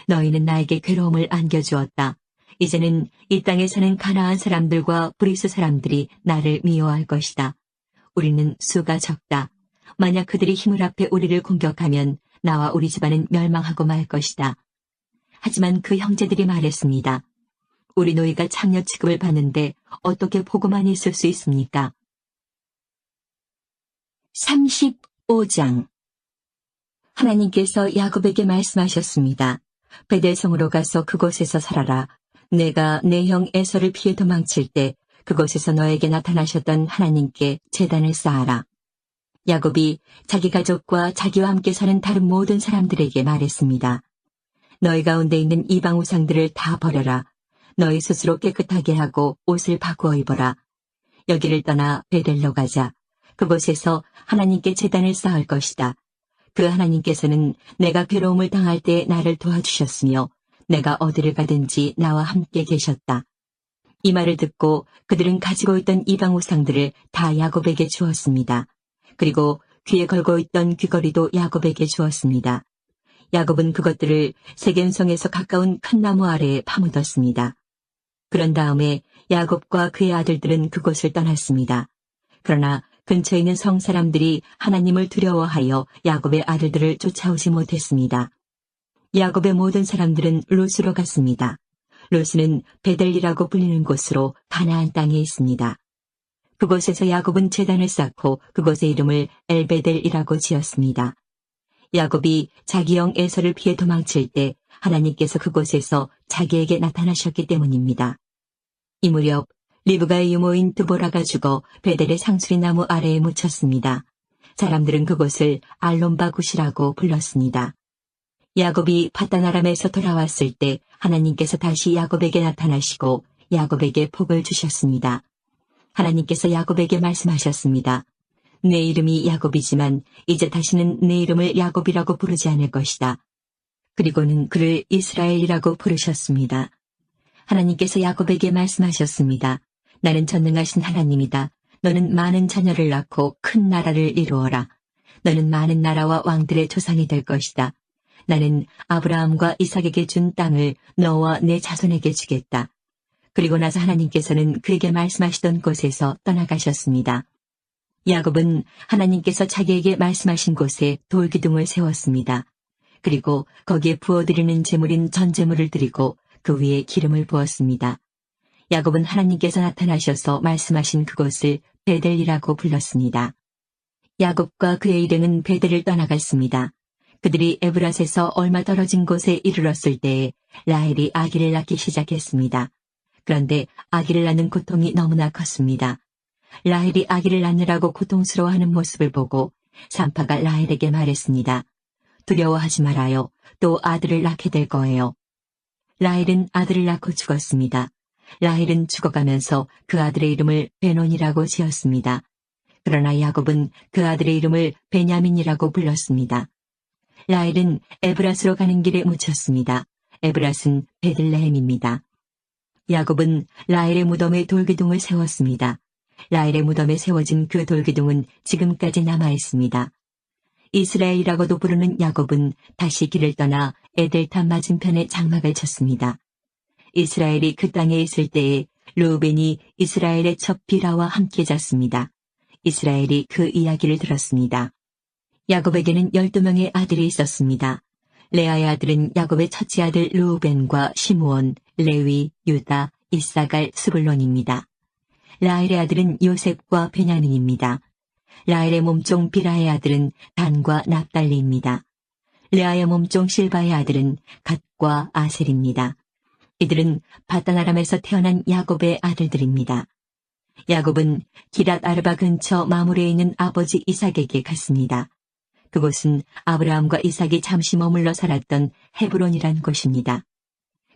A: 너희는 나에게 괴로움을 안겨주었다. 이제는 이 땅에 사는 가나안 사람들과 브리스 사람들이 나를 미워할 것이다. 우리는 수가 적다. 만약 그들이 힘을 합해 우리를 공격하면 나와 우리 집안은 멸망하고 말 것이다. 하지만 그 형제들이 말했습니다. 우리 노이가 창녀 취급을 받는데 어떻게 보고만 있을 수 있습니까? 35장 하나님께서 야곱에게 말씀하셨습니다. 베델성으로 가서 그곳에서 살아라. 내가 내 형 에서를 피해 도망칠 때 그곳에서 너에게 나타나셨던 하나님께 제단을 쌓아라. 야곱이 자기 가족과 자기와 함께 사는 다른 모든 사람들에게 말했습니다. 너희 가운데 있는 이방 우상들을 다 버려라. 너희 스스로 깨끗하게 하고 옷을 바꾸어 입어라. 여기를 떠나 베델로 가자. 그곳에서 하나님께 제단을 쌓을 것이다. 그 하나님께서는 내가 괴로움을 당할 때 나를 도와주셨으며 내가 어디를 가든지 나와 함께 계셨다. 이 말을 듣고 그들은 가지고 있던 이방 우상들을 다 야곱에게 주었습니다. 그리고 귀에 걸고 있던 귀걸이도 야곱에게 주었습니다. 야곱은 그것들을 세겜성에서 가까운 큰 나무 아래에 파묻었습니다. 그런 다음에 야곱과 그의 아들들은 그곳을 떠났습니다. 그러나 근처에 있는 성 사람들이 하나님을 두려워하여 야곱의 아들들을 쫓아오지 못했습니다. 야곱의 모든 사람들은 롯으로 갔습니다. 롯은 베델이라고 불리는 곳으로 가나안 땅에 있습니다. 그곳에서 야곱은 제단을 쌓고 그곳의 이름을 엘베델이라고 지었습니다. 야곱이 자기 영 에서를 피해 도망칠 때 하나님께서 그곳에서 자기에게 나타나셨기 때문입니다. 이 무렵 리브가의 유모인 드보라가 죽어 베델의 상수리 나무 아래에 묻혔습니다. 사람들은 그곳을 알론바굿이라고 불렀습니다. 야곱이 파단 아람에서 돌아왔을 때 하나님께서 다시 야곱에게 나타나시고 야곱에게 복을 주셨습니다. 하나님께서 야곱에게 말씀하셨습니다. 내 이름이 야곱이지만 이제 다시는 내 이름을 야곱이라고 부르지 않을 것이다. 그리고는 그를 이스라엘이라고 부르셨습니다. 하나님께서 야곱에게 말씀하셨습니다. 나는 전능하신 하나님이다. 너는 많은 자녀를 낳고 큰 나라를 이루어라. 너는 많은 나라와 왕들의 조상이 될 것이다. 나는 아브라함과 이삭에게 준 땅을 너와 내 자손에게 주겠다. 그리고 나서 하나님께서는 그에게 말씀하시던 곳에서 떠나가셨습니다. 야곱은 하나님께서 자기에게 말씀하신 곳에 돌기둥을 세웠습니다. 그리고 거기에 부어드리는 제물인 전제물을 드리고 그 위에 기름을 부었습니다. 야곱은 하나님께서 나타나셔서 말씀하신 그곳을 베델이라고 불렀습니다. 야곱과 그의 일행은 베델을 떠나갔습니다. 그들이 에브랏에서 얼마 떨어진 곳에 이르렀을 때에 라헬이 아기를 낳기 시작했습니다. 그런데 아기를 낳는 고통이 너무나 컸습니다. 라헬이 아기를 낳느라고 고통스러워하는 모습을 보고 산파가 라헬에게 말했습니다. 두려워하지 말아요. 또 아들을 낳게 될 거예요. 라헬은 아들을 낳고 죽었습니다. 라헬은 죽어가면서 그 아들의 이름을 베논이라고 지었습니다. 그러나 야곱은 그 아들의 이름을 베냐민이라고 불렀습니다. 라헬은 에브랏으로 가는 길에 묻혔습니다. 에브랏은 베들레헴입니다. 야곱은 라헬의 무덤에 돌기둥을 세웠습니다. 라헬의 무덤에 세워진 그 돌기둥은 지금까지 남아있습니다. 이스라엘이라고도 부르는 야곱은 다시 길을 떠나 에델탑 맞은편에 장막을 쳤습니다. 이스라엘이 그 땅에 있을 때에 르우벤이 이스라엘의 첩 비라와 함께 잤습니다. 이스라엘이 그 이야기를 들었습니다. 야곱에게는 12명의 아들이 있었습니다. 레아의 아들은 야곱의 첫째 아들 르우벤과 시므온, 레위, 유다, 이사갈, 스불론입니다. 라헬의 아들은 요셉과 베냐민입니다. 라헬의 몸종 비라의 아들은 단과 납달리입니다. 레아의 몸종 실바의 아들은 갓과 아셀입니다. 이들은 바단 아람에서 태어난 야곱의 아들들입니다. 야곱은 기랏 아르바 근처 마물에 있는 아버지 이삭에게 갔습니다. 그곳은 아브라함과 이삭이 잠시 머물러 살았던 헤브론이란 곳입니다.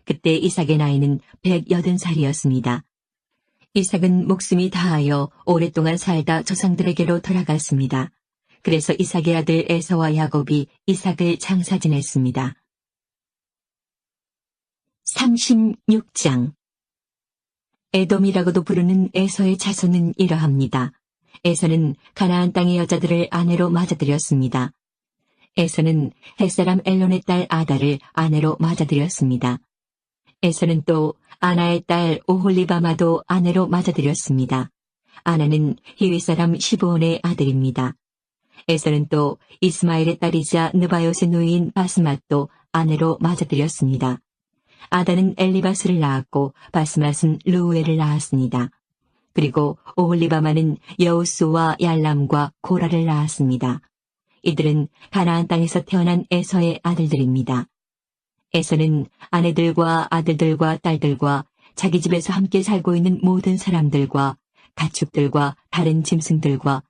A: 그때 이삭의 나이는 180살이었습니다. 이삭은 목숨이 다하여 오랫동안 살다 조상들에게로 돌아갔습니다. 그래서 이삭의 아들 에서와 야곱이 이삭을 장사 지냈습니다. 36장 에돔이라고도 부르는 에서의 자손은 이러합니다. 에서는 가나안 땅의 여자들을 아내로 맞아들였습니다. 에서는 햇사람 엘론의 딸 아다를 아내로 맞아들였습니다. 에서는 또 아나의 딸 오홀리바마도 아내로 맞아들였습니다. 아나는 히위 사람 시브온의 아들입니다. 에서는 또 이스마엘의 딸이자 느바요의 누이인 바스맛도 아내로 맞아들였습니다. 아다는 엘리바스를 낳았고 바스맛은 르우엘을 낳았습니다. 그리고 오홀리바마는 여우스와 얄람과 고라를 낳았습니다. 이들은 가나안 땅에서 태어난 에서의 아들들입니다. 에서는 아내들과 아들들과 딸들과 자기 집에서 함께 살고 있는 모든 사람들과 가축들과 다른 짐승들과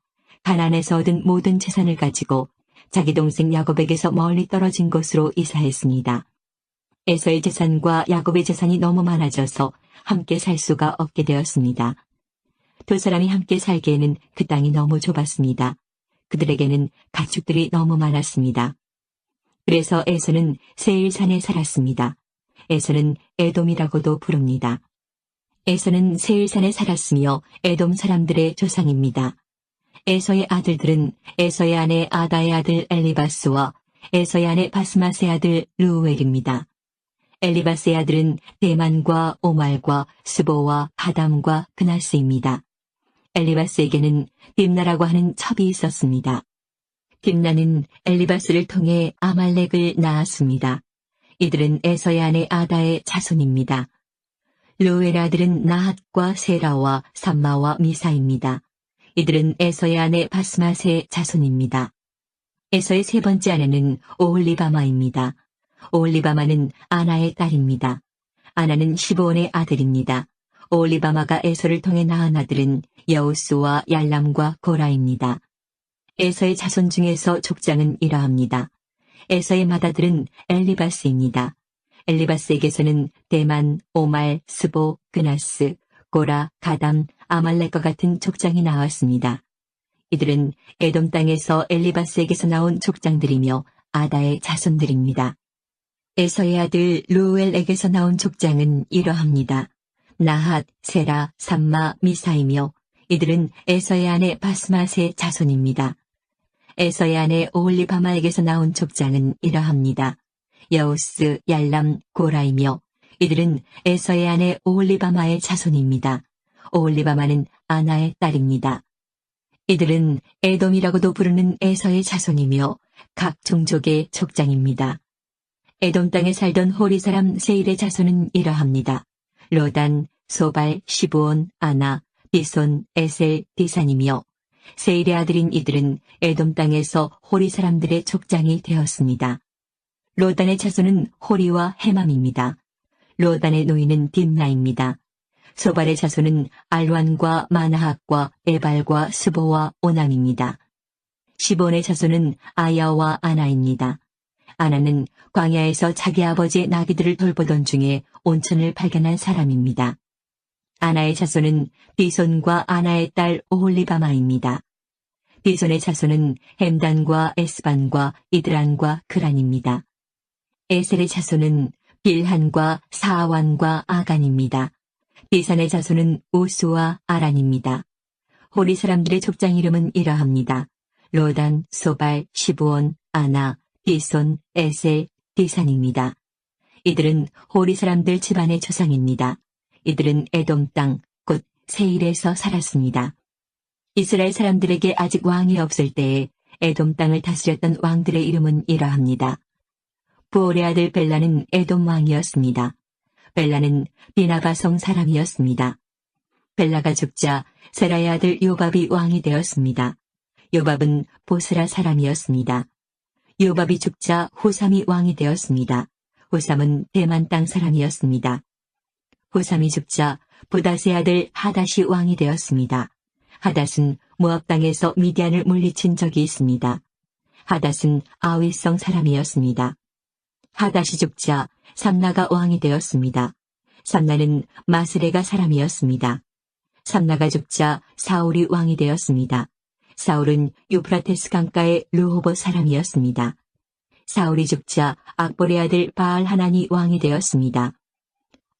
A: 가나안에서 얻은 모든 재산을 가지고 자기 동생 야곱에게서 멀리 떨어진 곳으로 이사했습니다. 에서의 재산과 야곱의 재산이 너무 많아져서 함께 살 수가 없게 되었습니다. 두 사람이 함께 살기에는 그 땅이 너무 좁았습니다. 그들에게는 가축들이 너무 많았습니다. 그래서 에서는 세일산에 살았습니다. 에서는 에돔이라고도 부릅니다. 에서는 세일산에 살았으며 에돔 사람들의 조상입니다. 에서의 아들들은 에서의 아내 아다의 아들 엘리바스와 에서의 아내 바스맛의 아들 르우엘입니다. 엘리바스의 아들은 대만과 오말과 스보와 하담과 그나스입니다. 엘리바스에게는 딥나라고 하는 첩이 있었습니다. 딥나는 엘리바스를 통해 아말렉을 낳았습니다. 이들은 에서의 아내 아다의 자손입니다. 르우엘의 아들은 나핫과 세라와 삼마와 미사입니다. 이들은 에서의 아내 바스맛의 자손입니다. 에서의 세 번째 아내는 오홀리바마입니다. 오홀리바마는 아나의 딸입니다. 아나는 시브온의 아들입니다. 오홀리바마가 에서를 통해 낳은 아들은 여우스와 얄람과 고라입니다. 에서의 자손 중에서 족장은 이러합니다. 에서의 맏아들은 엘리바스입니다. 엘리바스에게서는 대만, 오말, 스보, 그나스, 고라, 가담, 아말렉과 같은 족장이 나왔습니다. 이들은 에돔 땅에서 엘리바스에게서 나온 족장들이며 아다의 자손들입니다. 에서의 아들 루엘에게서 나온 족장은 이러합니다. 나핫, 세라, 삼마, 미사이며 이들은 에서의 아내 바스맛의 자손입니다. 에서의 아내 오홀리바마에게서 나온 족장은 이러합니다. 여우스, 얄람, 고라이며 이들은 에서의 아내 오홀리바마의 자손입니다. 오홀리바마는 아나의 딸입니다. 이들은 에돔이라고도 부르는 에서의 자손이며 각 종족의 족장입니다. 에돔 땅에 살던 호리 사람 세일의 자손은 이러합니다. 로단, 소발, 시브온, 아나, 디손, 에셀, 디산이며 세일의 아들인 이들은 에돔 땅에서 호리 사람들의 족장이 되었습니다. 로단의 자손은 호리와 헤맘입니다. 로단의 노인은 딥나입니다. 소발의 자손은 알완과 마나핫과 에발과 스보와 오남입니다. 시본의 자손은 아야와 아나입니다. 아나는 광야에서 자기 아버지의 나귀들을 돌보던 중에 온천을 발견한 사람입니다. 아나의 자손은 디손과 아나의 딸 오홀리바마입니다. 디손의 자손은 햄단과 에스반과 이드란과 그란입니다. 에셀의 자손은 빌한과 사완과 아간입니다. 디산의 자손은 우수와 아란입니다. 호리 사람들의 족장 이름은 이러합니다. 로단, 소발, 시브온, 아나, 디손, 에셀, 디산입니다. 이들은 호리 사람들 집안의 조상입니다. 이들은 에돔 땅, 곧 세일에서 살았습니다. 이스라엘 사람들에게 아직 왕이 없을 때에 에돔 땅을 다스렸던 왕들의 이름은 이러합니다. 부올의 아들 벨라는 에돔 왕이었습니다. 벨라는 비나바성 사람이었습니다. 벨라가 죽자 세라의 아들 요밥이 왕이 되었습니다. 요밥은 보스라 사람이었습니다. 요밥이 죽자 후삼이 왕이 되었습니다. 후삼은 대만 땅 사람이었습니다. 후삼이 죽자 부닷의 아들 하닷이 왕이 되었습니다. 하닷은 모압 땅에서 미디안을 물리친 적이 있습니다. 하닷은 아윗성 사람이었습니다. 하닷이 죽자 삼나가 왕이 되었습니다. 삼나는 마스레가 사람이었습니다. 삼나가 죽자 사울이 왕이 되었습니다. 사울은 유프라테스 강가의 르호보 사람이었습니다. 사울이 죽자 악볼의 아들 바알 하난이 왕이 되었습니다.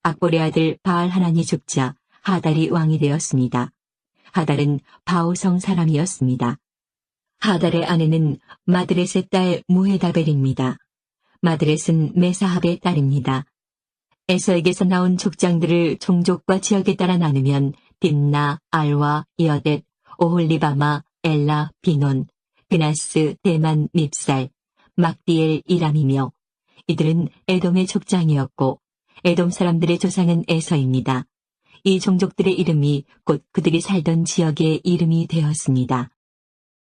A: 악볼의 아들 바알 하난이 죽자 하달이 왕이 되었습니다. 하달은 바오성 사람이었습니다. 하달의 아내는 마드렛의 딸 무헤다벨입니다. 마드렛은 메사합의 딸입니다. 에서에게서 나온 족장들을 종족과 지역에 따라 나누면 딥나, 알와, 여댓, 오홀리바마, 엘라, 비논, 그나스, 대만, 밉살, 막디엘, 이람이며 이들은 에돔의 족장이었고 에돔 사람들의 조상은 에서입니다. 이 종족들의 이름이 곧 그들이 살던 지역의 이름이 되었습니다.